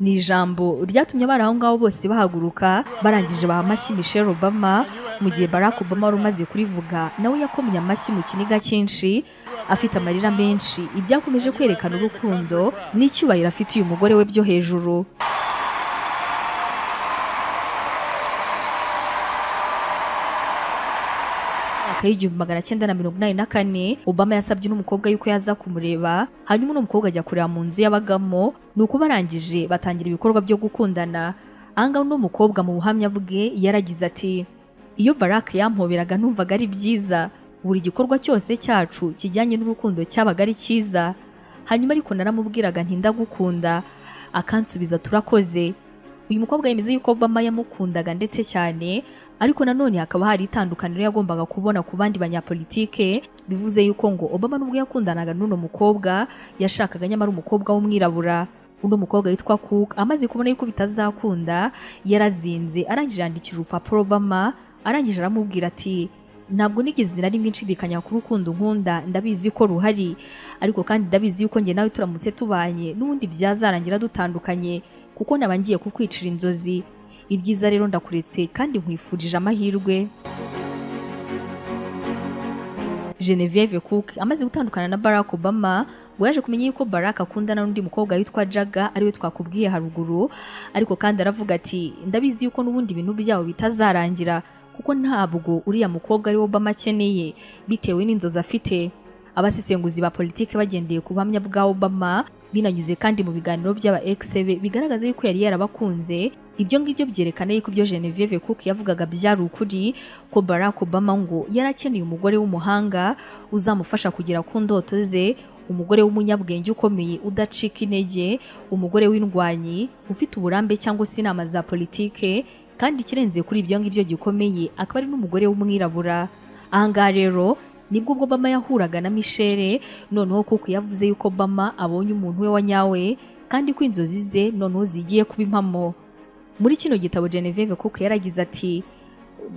Ni ijambo ryatumye abari aho ngaho bose bahaguruka barangije baha amashyi Michelle Obama. Mu gihe Barack Obama wari umaze kurivuga nawe yakomye amashyi mu kiniga cyinshi afite amarira menshi, ibyakomeje kwerekana urukundo n'icyubahiro afitiye umugore we byo hejuru. Kayigihumbi 1984 Obama yasabye n'umukobwa yuko yaza kumureba, hanyuma n'umukobwa ajya kureba mu nzu yabagamo, nuko barangije batangira ibikorwa byo gukundana. Anga n'umukobwa mu buhamya bwe yaragize ati iyo Barack yampoberaga numvaga ari byiza, buri gikorwa cyose cyacu kijyanye n'urukundo cyabaga ari cyiza. Hanyuma ariko naramubwiraga nti ndagukunda, akansubiza turakoze. Uyu mukobwa yemeze yuko Obama yamukundaga ndetse cyane, ariko nanone hakaba hari itandukaniro yagombaga kubona ku bandi banyapolitike. Bivuze yuko ngo Obama nubwo yakundanaga n'uno mukobwa yashakaga nyamara umukobwa w'umwirabura. uno mukobwa witwa Cook amaze kubona yuko bitazakunda yarazinze arangije yandikira urupapuro Obama arangije aramubwira ati ntabwo nigeze na rimwe nshidikanya ku rukundo nkunda ndabizi ko ruhari ariko kandi ndabizi yuko njye nawe turamutse tubanye n'ubundi byazarangira dutandukanye kuko nabangiye kukwicira inzozi ibyiza rero ndakuretse kandi nkwifurije amahirwe. Genevieve Cook amaze gutandukana na Barack Obama ngo yaje kumenya yuko Barack akundana n'undi mukobwa witwa Jaga ariwe twakubwiye haruguru ariko kandi aravuga ati ndabizi yuko n'ubundi ibintu byabo bitazarangira kuko ntabwo uriya mukobwa ari Obama akeneye bitewe n'inzozi afite. Abasesenguzi ba politike bagendeye ku buhamya bwa Obama binanyuze kandi mu biganiro by'aba ex be bigaragaza yuko yari yarabakunze. Ibyo ngibyo byerekana yuko ibyo Genevieve Cook yavugaga byari ukuri ko Barack Obama ngo yarakeneye umugore w'umuhanga uzamufasha kugera ku ndoto ze, umugore w'umunyabwenge ukomeye udacika intege, umugore w'indwanyi ufite uburambe cyangwa se inama za politike kandi kirenze kuri ibyo ngibyo gikomeye akaba ari n'umugore w'umwirabura. Ahangaha rero nibwo Obama yahuraga na Michelle noneho Cook yavuze yuko Obama abonye umuntu we wa nyawe kandi ko inzozi ze noneho zigiye kuba impamo. Muri kino gitabo Genevieve Cook yaragize ati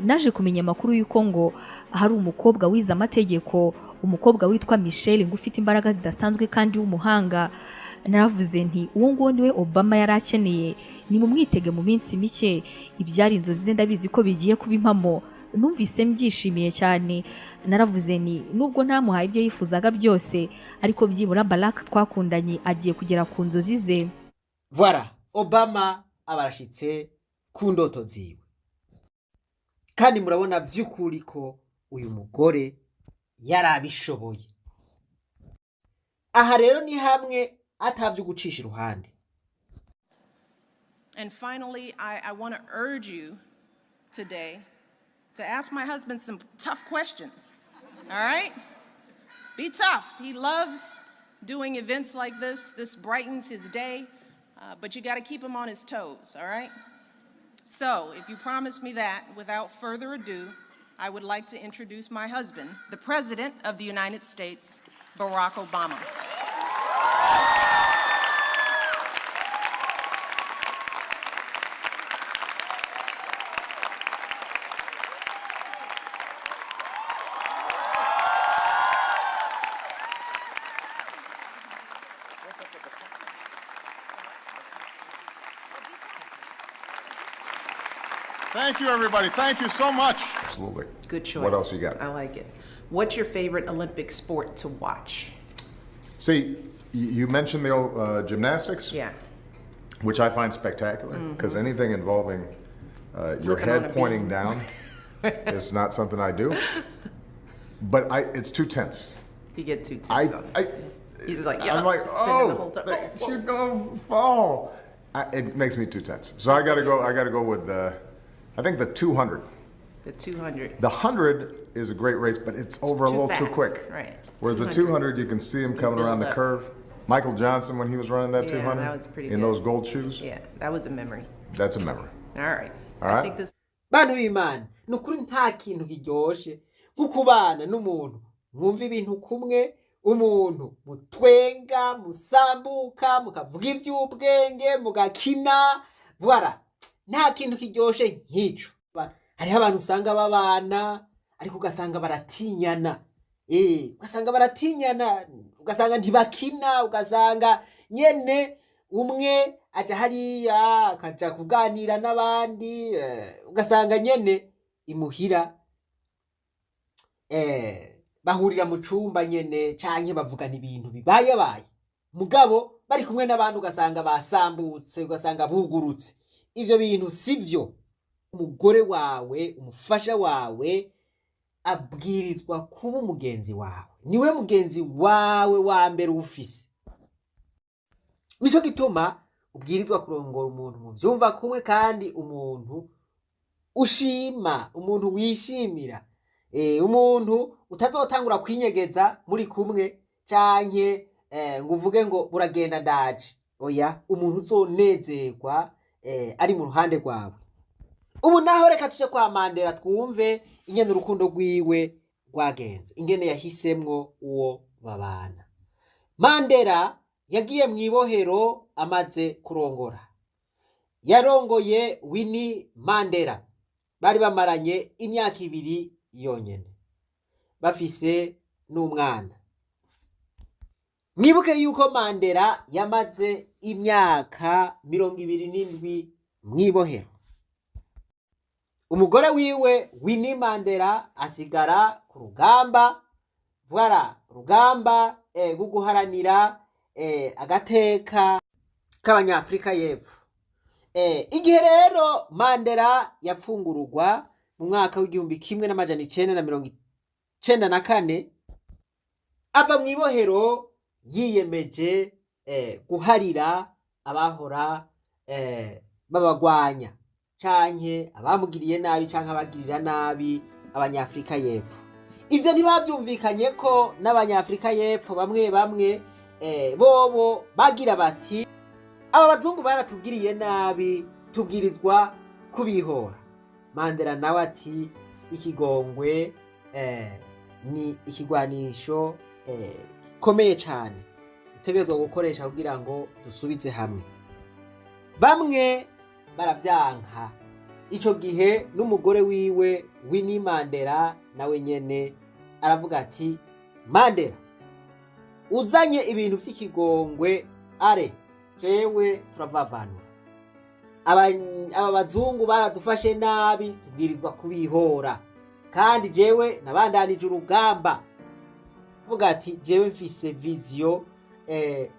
naje kumenya amakuru yuko ngo hari umukobwa wize amategeko, umukobwa witwa Michelle ngo ufite imbaraga zidasanzwe kandi w'umuhanga. Naravuze nti uwo nguwo niwe Obama yarakeneye, ni mu mwitege mu minsi mike ibyari inzozi ze ndabizi ko bigiye kuba impamo. Numvise mbyishimiye cyane, naravuze ni nubwo ntamuhaye ibyo yifuzaga byose ariko byibura Barack twakundanye agiye kugera ku nzozi ze. Voilà, Obama abarashitse ku ndoto ziwe kandi murabona vy'ukuri ko uyu mugore yarabishoboye. Aha rero ni hamwe atavye gucisha iruhande. And finally, I want to urge you today to ask my husband some tough questions. All right? Be tough. He loves doing events like this. This brightens his day, but you got to keep him on his toes, all right? So, if you promise me that, without further ado, I would like to introduce my husband, the President of the United States, Barack Obama. Thank you, everybody. Thank you so much. Absolutely. Good choice. What else you got? I like it. What's your favorite Olympic sport to watch? See, you mentioned the gymnastics, Yeah. which I find spectacular because anything involving your Looking on a head pointing beam. down is not something I do. But it's too tense. You get too tense. You're just like, yeah, I'm like, spinning the whole time. she's gonna fall. It makes me too tense. So I gotta go with I think the 200. The 200. The 100 is a great race, but it's over a too little too fast, quick. right. Whereas the 200, you can see him coming build around the up. curve. Michael Johnson, when he was running that Yeah, 200, that was pretty in good. those gold shoes, Yeah, that was a memory. that's a memory. All right. All I right. think this Bantu b'Imana nukuri nta kintu kiryoshe nko kubana n'umuntu mwumva ibintu kumwe, umuntu mutwenga musambuka mukavuga ivy'ubwenge mugakina. Voilà, nta kintu kiryoshe nk'ico. Hariho abantu usanga babana ariko ugasanga baratinyana, ugasanga baratinyana, ugasanga ntibakina, ugasanga nyene umwe aja hariya akaja kuganira n'abandi, ugasanga nyene imuhira bahurira mu cumba nyene canke bavugana ibintu bibaye mugabo bari kumwe n'abantu ugasanga basambutse, ugasanga bugurutse. Ivyo bintu sivyo. Umugore wawe, umufasha wawe abwirizwa kuba umugenzi wawe, niwe mugenzi wawe wa mbere ufise. Nico gituma ubwirizwa kurongora umuntu mu vyumva kumwe kandi umuntu ushima, umuntu wishimira, umuntu utazotangura kwinyegeza muri kumwe canke ngo uvuge ngo buragenda ndaje. Oya, umuntu uzonezerwa ari mu ruhande rwawe. Ubu naho reka tuje kwa Mandela twumve ingene urukundo rwiwe rwagenze, ingene yahisemwo uwo babana. Mandela yagiye mu ibohero amaze kurongora. Yarongoye Winnie Mandela, bari bamaranye imyaka 2 yonyene bafise n'umwana. Mwibuke yuko Mandela yamaze imyaka 27 mwibohero. Umugore wiwe Winnie Mandela asigara ku rugamba, rugamba rwo guharanira agateka k'abanyafrika y'epfo. Igihe rero Mandela yapfungururwa mu mwaka w'1994 ava mu ibohero yiyemeje guharira abahora babagwanya canke abamugiriye nabi canke abagirira nabi abanyafrika y'epfo. Ivyo ntibavyumvikanye ko n'abanyafrika y'epfo bamwe bamwe bobo bagira bati aba bazungu baratubwiriye nabi tubwirizwa kubihora. Mandela nawe ati ikigongwe ni ikigwanisho gikomeye cyane utegerezwa gukoresha kugira ngo dusubize hamwe. Bamwe baravyanka. Ico gihe n'umugore wiwe Winnie Mandela nawe nyene aravuga ati Mandela uzanye ibintu vy'ikigongwe jewe turavavanura. Aba bazungu baradufashe nabi tubwirizwa kubihora, kandi jewe nabandanije urugamba. Vuga ati jewe mfise vision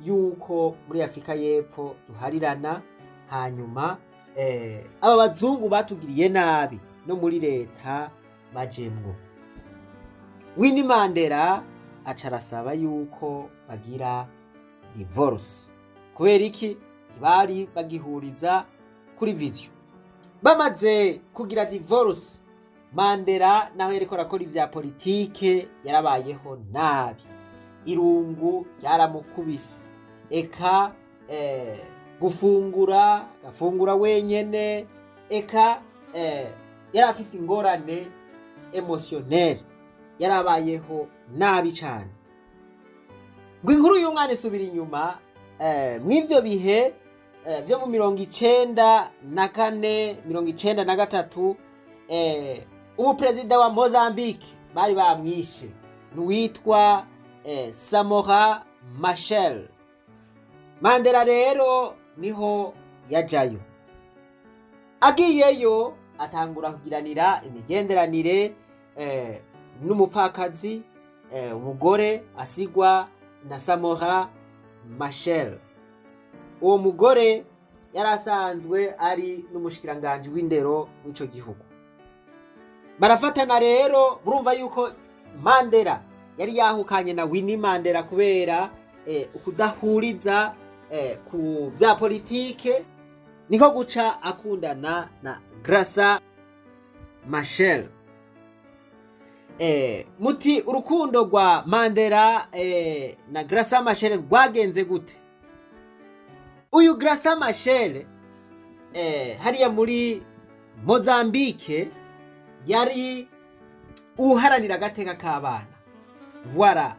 yuko muri Afrika y'Epfo duharirana, hanyuma aba bazungu batugiriye nabi no muri leta bajemwo. Winnie Mandela acarasaba yuko bagira divorce. Kubera iki? Bari bagihuriza kuri vision. Bamaze kugira divorce, Mandela naho yariko arakora ivya politike yarabayeho nabi. Irungu ryaramukubise. Eka gufungura wenyene. Eka yarafise ingorane emotionnelle. Yarabayeho nabi cyane. Ngo inkuru y'umwana isubira inyuma mw'ivyo bihe vyo mu 1994 1993 umuperezida wa Mozambique bari bamwishe n'uwitwa Samora Machel. Mandela rero niho yajayo. Agiyeyo atangura kugiranira imigenderanire n'umupfakazi umugore asigwa na Samora Machel. Uwo mugore yarasanzwe ari n'umushikiranganje w'indero w'ico gihugu. Barafatana rero, murumva yuko Mandela yari yahukanye na Winnie Mandela kubera ukudahuriza ku vya politike, niko guca akundana na Graça Machel. Muti urukundo rwa Mandela na Graça Machel rwagenze gute? Uyu Graça Machel hariya muri Mozambique yari uharanira agateka k'abana. Voilà,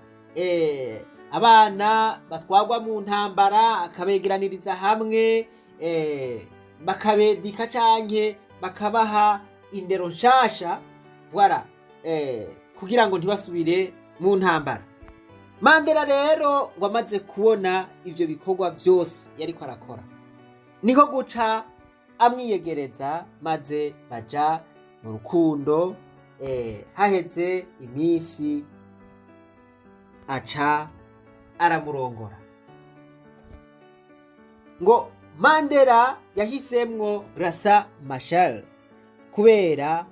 abana batwagwa mu ntambara akabegeraniriza hamwe, bakabedika canke bakabaha indero nshasha. Voilà, kugira ngo ntibasubire mu ntambara. Mandela rero ngo amaze kubona ivyo bikorwa vyose yariko arakora, niko guca amwiyegereza maze baja mu rukundo. Haheze imisi aca aramurongora. Ngo Mandela yahisemwo Graça Machel kubera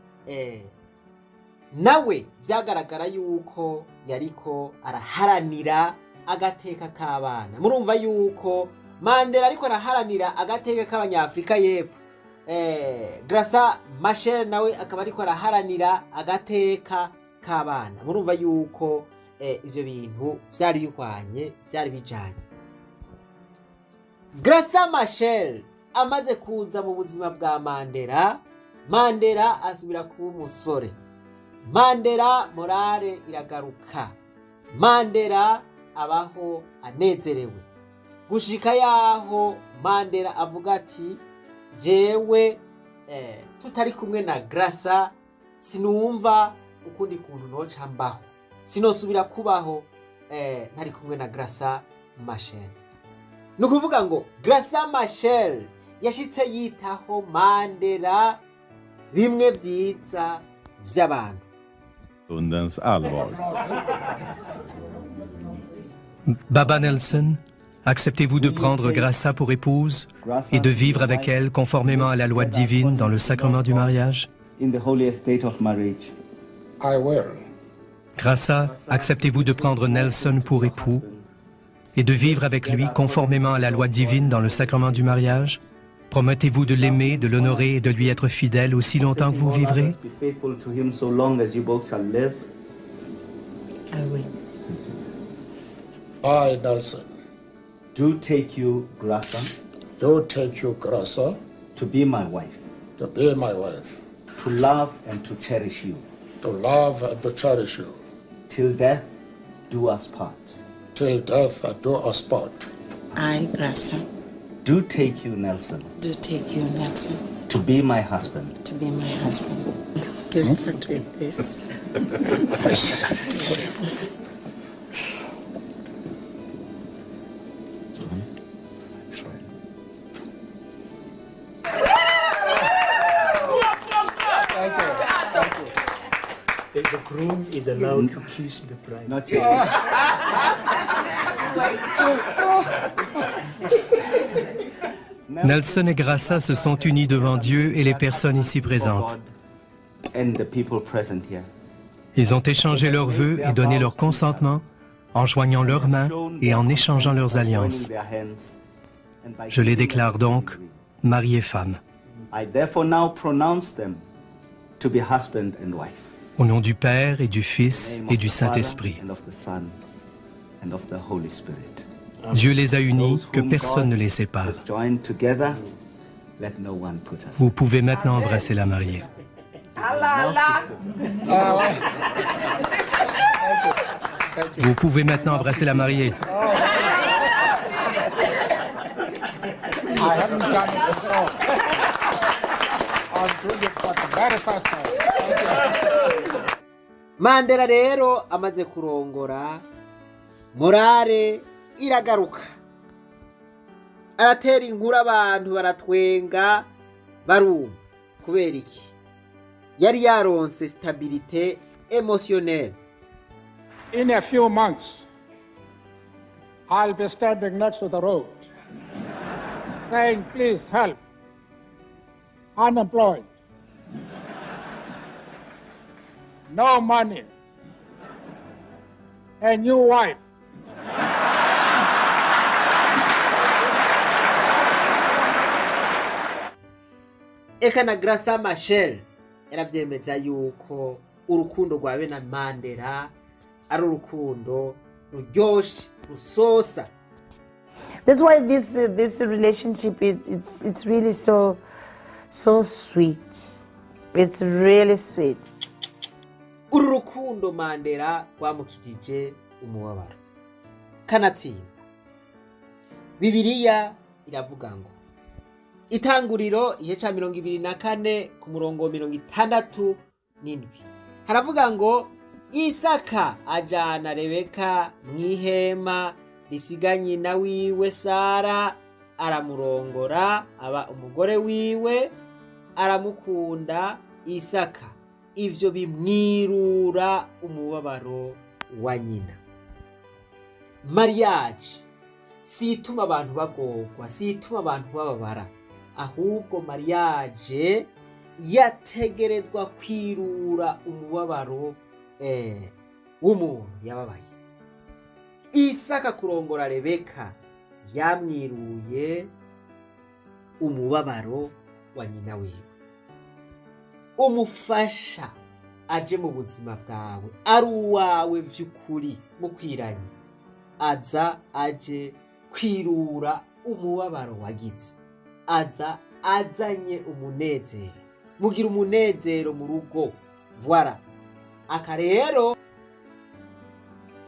nawe vyagaragara yuko yariko araharanira agateka k'abana. Murumva yuko Mandela ariko araharanira agateka k'abanyafrika y'Epfo, Graça Machel nawe akaba ariko araharanira agateka k'abana. Murumva yuko ivyo bintu vyari bihwanye, vyari bijanye. Graça Machel amaze kuza mu buzima bwa Mandela, Mandela asubira kuba umusore. Mandela morale iragaruka. Mandela abaho anezerewe. gushika yaho Mandela avuga ati jewe tutari kumwe na Graça sinumva ukundi kuntu noca mbaho, sinosubira kubaho ntari kumwe na Graça Machel. Ni ukuvuga ngo Graça Machel yashitse yitaho Mandela bimwe vyiza vy'abantu. Undens allvar. Baba Nelson, acceptez-vous de prendre Graça pour épouse et de vivre avec elle conformément à la loi divine dans le sacrement du mariage? In the holy estate of marriage. I will. Graça, acceptez-vous de prendre Nelson pour époux et de vivre avec lui conformément à la loi divine dans le sacrement du mariage? Promettez-vous de l'aimer, de l'honorer et de lui être fidèle aussi longtemps que vous vivrez? Be faithful to him so long as you both shall live. I will. I, Nelson, Do take you, Graça, do take you, Graça, to be my wife, to be my wife, to love and to cherish you, to love and to cherish you, till death do us part. till death do us part. I, Graça, Do take you, Nelson, do take you, Nelson, to be my husband. to be my husband. You start with this. The groom is allowed to kiss the bride. Not yet. Nelson et Graça se sont unis devant Dieu et les personnes ici présentes. And the people present here. Ils ont échangé leurs vœux et donné leur consentement en joignant leurs mains et en échangeant leurs alliances. Je les déclare donc mari et femme. I therefore now pronounce them to be husband and wife. Au nom du Père et du Fils et du Saint-Esprit. And of the Son and of the Holy Spirit. Dieu les a unis, que personne ne les sépare. Joined together, let no one put us. Vous pouvez maintenant embrasser la mariée. Vous pouvez maintenant embrasser la mariée. I haven't done it before. I'm doing it for the very first time. Mandela rero amaze kurongora, morale iragaruka, aratera inkuru, abantu baratwenga baruma. Kubera iki? Yari yaronse stabilité émotionnelle. In a few months, I'll be standing next to the road, saying, please help. Unemployed. No money. A new wife. Eka na Graça Machel yaravyemeza yuko urukundo rwa bene Mandela ari urukundo ruryoshe, rusosa. That's why this relationship it's really so sweet. It's really sweet. Uru rukundo Mandela rwamukijije umubabaro. Kanatsinda. Bibiliya iravuga ngo Itanguriro igice ca 24 ku murongo 67 haravuga ngo Isaka ajana Rebeka mwihema risiga nyina wiwe Sara, aramurongora aba umugore wiwe, aramukunda Isaka. Ivyo bimwirura umubabaro wa nyina. Mariage situma abantu bagorwa, situma abantu bababara, ahubwo mariage yategerezwa kwirura umubabaro w'umuntu yababaye. Isaka kurongora Rebeka vyamwiruye umubabaro wa nyina wiwe. Umufasha aje mu buzima bwawe ari uwawe vy'ukuri mukwiranye, aza aje kwirura umubabaro wagize, aza azanye umunezero, mugira umunezero mu rugo. Voilà, aka rero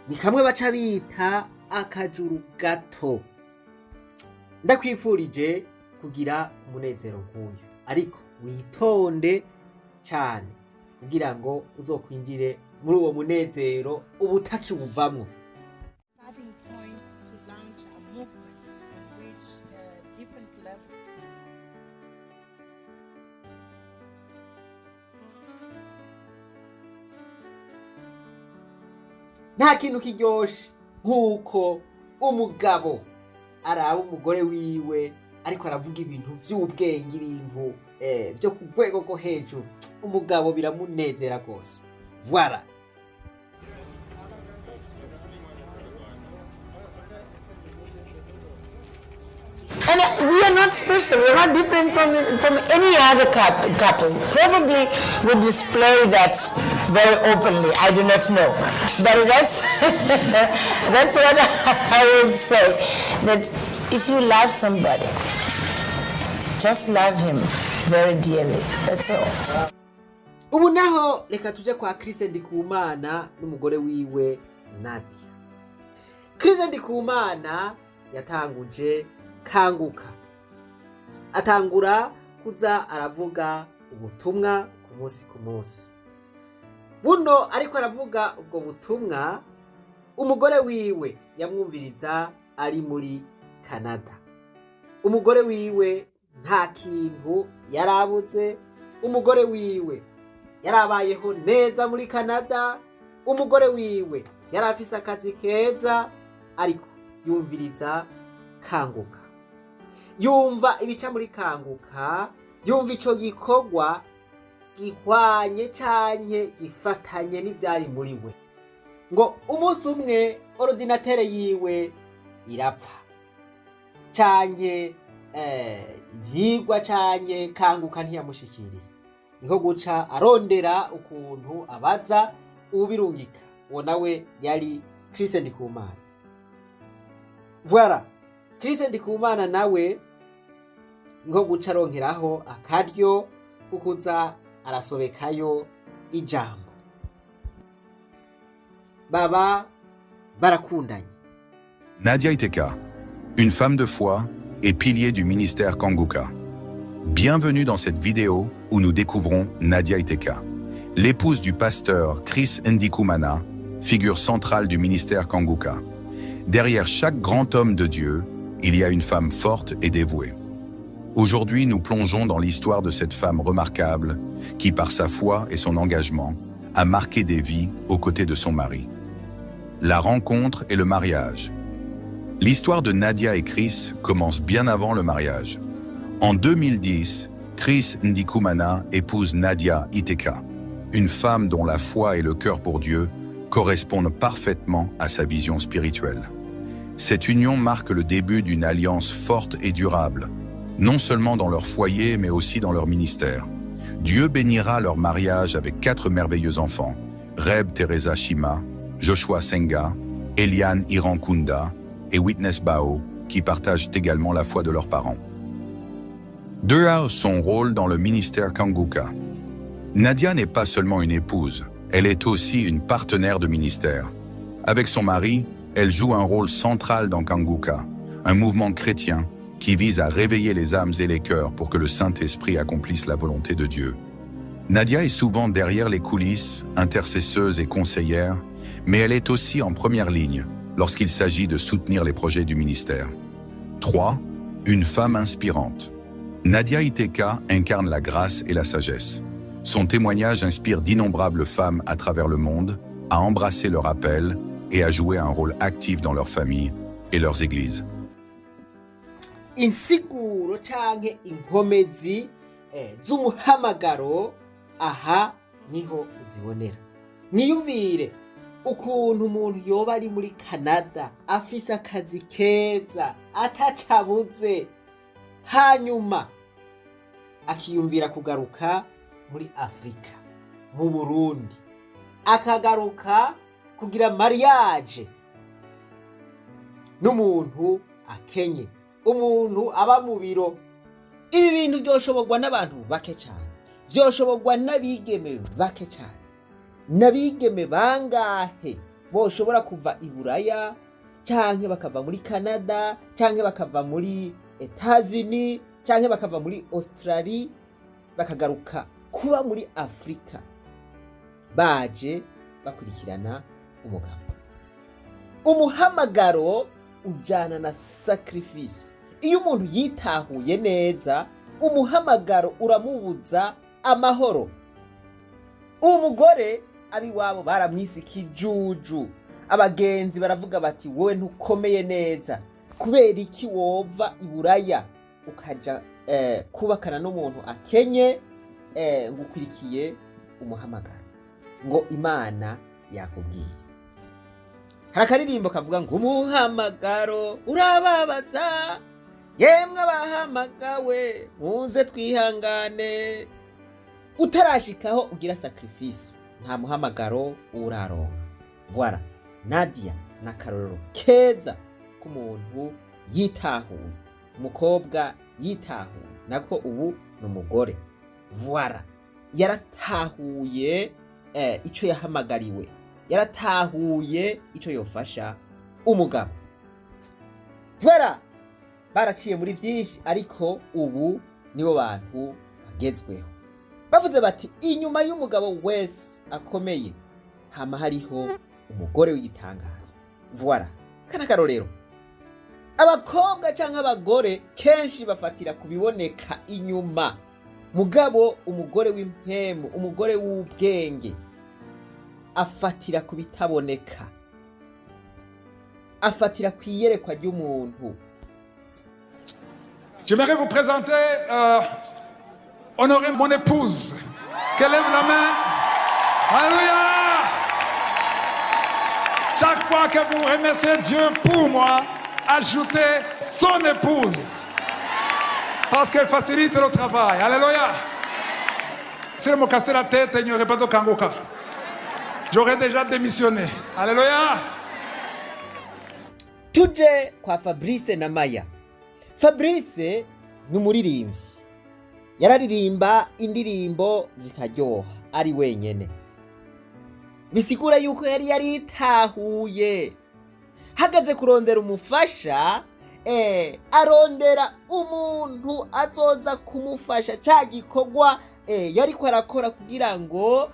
ni kamwe baca bita akajuru gato. ndakwifurije kugira umunezero nk'uyu, ariko witonde cyane kugira ngo uzokwinjire muri uwo munezero uba utakiwuvamwo. Starting point to launch a movement on which different levels. Nta kintu kiryoshe nk'uko umugabo araba umugore wiwe ariko aravuga ibintu vy'ubwenge, ibintu vyo ku rwego rwo hejuru. Umugabo biramunezera rwose. Voilà. And we are not special. We're not different from any other couple. Probably we display that very openly. I do not know, but that's that's what I would say. That if you love somebody, just love him very dearly. That's all. Ubu naho reka tuje kwa Chris Ndikumana n'umugore wiwe Nadia. Chris Ndikumana yatanguje Kanguka, atangura kuza aravuga ubutumwa ku munsi. Buno ariko aravuga ubwo butumwa, umugore wiwe yamwumviriza ari muri Canada. Umugore wiwe nta kintu yarabuze, umugore wiwe yarabayeho neza muri Canada, umugore wiwe yarafise akazi keza, ariko yumviriza Kanguka. Yumva ibica muri Kanguka, yumva ico gikorwa gihwanye canke gifatanye n'ivyari muri we. Ngo umunsi umwe ordinatere yiwe irapfa, canke ivyigwa canke Kanguka ntiyamushikiriye. Niko guca arondera ukuntu abaza ubirungika. Uwo nawe yari Chris Ndikumana. Voilà. Chris Ndikumana nawe niko guca aronkeraho akaryo kukuza arasobekayo ijambo. Baba barakundanye. Nadia Iteka, une femme de foi et pilier du ministère Kanguka. Bienvenue dans cette vidéo où nous découvrons Nadia Iteka, l'épouse du pasteur Chris Ndikumana, figure centrale du ministère Kanguka. Derrière chaque grand homme de Dieu, il y a une femme forte et dévouée. Aujourd'hui, nous plongeons dans l'histoire de cette femme remarquable qui, par sa foi et son engagement, a marqué des vies aux côtés de son mari. La rencontre et le mariage. L'histoire de Nadia et Chris commence bien avant le mariage. En 2010, Chris Ndikumana épouse Nadia Iteka, une femme dont la foi et le cœur pour Dieu correspondent parfaitement à sa vision spirituelle. Cette union marque le début d'une alliance forte et durable, non seulement dans leur foyer, mais aussi dans leur ministère. Dieu bénira leur mariage avec 4 merveilleux enfants, Reb Teresa Shima, Joshua Senga, Eliane Irankunda et Witness Bao, qui partagent également la foi de leurs parents. Dehors son rôle dans le ministère Kanguka. Nadia n'est pas seulement une épouse, elle est aussi une partenaire de ministère. Avec son mari, elle joue un rôle central dans Kanguka, un mouvement chrétien qui vise à réveiller les âmes et les cœurs pour que le Saint-Esprit accomplisse la volonté de Dieu. Nadia est souvent derrière les coulisses, intercesseuse et conseillère, mais elle est aussi en première ligne lorsqu'il s'agit de soutenir les projets du ministère. 3. Une femme inspirante. Nadia Iteka incarne la grâce et la sagesse. Son témoignage inspire d'innombrables femmes à travers le monde à embrasser leur appel et à jouer un rôle actif dans leur famille et leurs églises. Insiguro canke inkomezi z'umuhamagaro aha niho uzibonera. Niyumvire ukuntu umuntu yoba ari muri Canada afise akazi keza atacabuze, hanyuma akiyumvira kugaruka muri Afrika, mu Burundi, akagaruka kugira mariage n'umuntu akenye, umuntu aba mu biro. Ibi bintu byoshoborwa n'abantu bake cyane, byoshoborwa n'abigeme bake cyane. N'abigeme bangahe boshobora kuva i Buraya canke bakava muri Canada canke bakava muri Etats-Unis canke bakava muri Australia bakagaruka kuba muri Afrika baje bakurikirana umugabo. Umuhamagaro ujana na sacrifice. Iyo umuntu yitahuye neza, umuhamagaro uramubuza amahoro. Umugore abiwabo baramwise ikijuju. Abagenzi baravuga bati wowe ntukomeye neza, kubera iki wova iburaya ukaja kubakana n'umuntu akenye ngukurikiye umuhamagaro ngo Imana yakubwiye. Hari akaririmbo kavuga ngo umuhamagaro urababaza, yemwe abahamagawe muze twihangane. Utarashikaho ugira sacrifice, nta muhamagaro uraronka. Voilà, Nadia na karorero keza k'umuntu yitahuye, umukobwa yitahuye, nako ubu n'umugore. Voilà, yaratahuye ico yahamagariwe, yaratahuye ico yofasha umugabo. Voilà, baraciye muri vyinshi, ariko ubu nibo bantu bagezweho. Bavuze bati inyuma y'umugabo wese akomeye hama hariho umugore w'igitangaza. Voilà, kana karorero. Abakobwa canke abagore kenshi bafatira kubiboneka inyuma, mugabo umugore w'impemu, umugore w'ubwenge afatira kubitaboneka, afatira kwiyerekwa ry'umuntu. J'aimerais vous présenter, honorer mon épouse. Qu'elle lève la main. Alléluia. Chaque fois que vous remerciez Dieu pour moi, ajoutez son épouse. Parce qu'elle facilite le travail. Alléluia. Si elle me cassait la tête, il n'y aurait pas de Kangoka. J'aurais déjà démissionné. Alléluia. Tuje kwa Fabrice na Maya. Fabrice ni umuririmbyi, yararirimba indirimbo zikaryoha ari wenyene. Bisigura yuko yari yaritahuye, hagaze kurondera umufasha, arondera umuntu azoza kumufasha ca gikorwa yariko arakora kugira ngo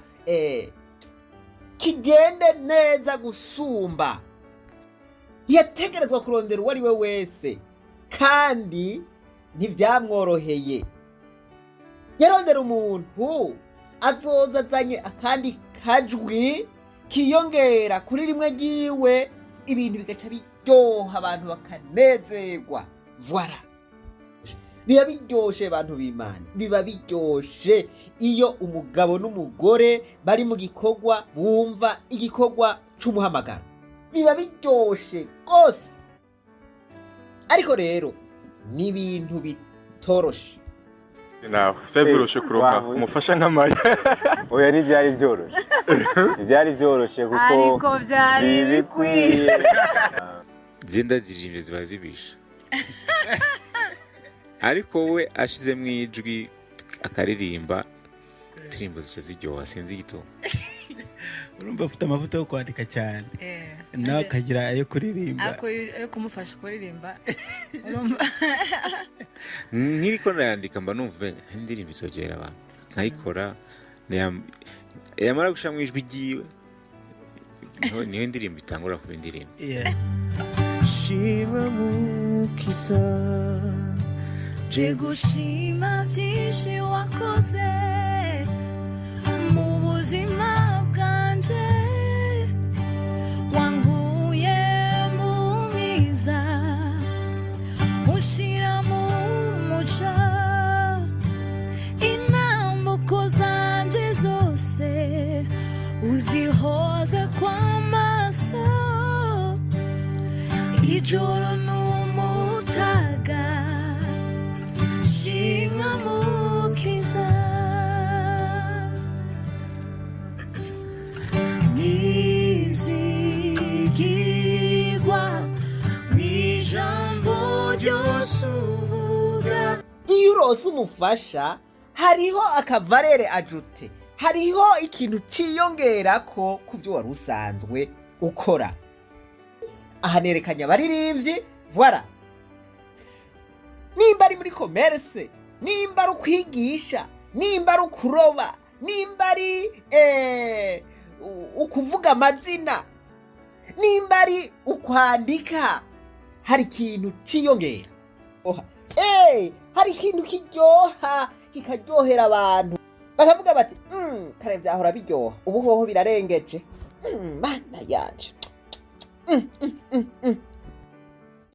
kigende neza gusumba. Yategerezwa kurondera uwo ari we wese, kandi ntivyamworoheye. Yarondera umuntu azoza azanye akandi kajwi kiyongera kuri rimwe ryiwe, ibintu bigaca biryoha, abantu bakanezerwa. Voilà, biba biryoshe bantu b'Imana, biba biryoshe iyo umugabo n'umugore bari mu gikorwa bumva igikorwa c'umuhamagaro, biba biryoshe gose. Ariko rero ni ibintu bitoroshe. Nawe vyoroshe kuronka umufasha nka Maya. Oya ntivyari vyoroshe. Ntivyari vyoroshe kuko bikwiye. Zenda ziririmbe ziba zibisha. Ariko we ashizemwo ijwi akaririmba, indirimbo zica ziryoha, sinzi igituma. Urumva afite amavuta yo kwandika cyane, nawe akagira ayo kuririmba, ayo kumufasha kuririmba. Urumva nkiriko nayandika mba numva indirimbo izogera abantu, nkayikora yamara gushamwa ijwi ryiwe, niho indirimbo itangura kuba indirimbo. Shima mukisa, je gushima byinshi wakoze mu buzima bwanje, wanguye mu mwiza unshira mu muca, intambuko zanje zose uzihoze kw'amaso, ijoro n'umutaga shimwa mukiza. Nizigirwa mw'ijambo ryose uvuga. Iyo urose umufasha hariho akavarere ajute, hariho ikintu ciyongerako ku byo wari usanzwe ukora. Aha nerekanya abaririmbyi. Voilà, nimba ari muri commerce, nimba ari ukwigisha, nimba ari ukuroba, nimba ari ukuvuga amazina, nimba ari ukwandika, hari ikintu ciyongera. Hari ikintu kiryoha kikaryohera abantu bakavuga bati kare vyahora biryoha ubu hoho birarengeje mana yanje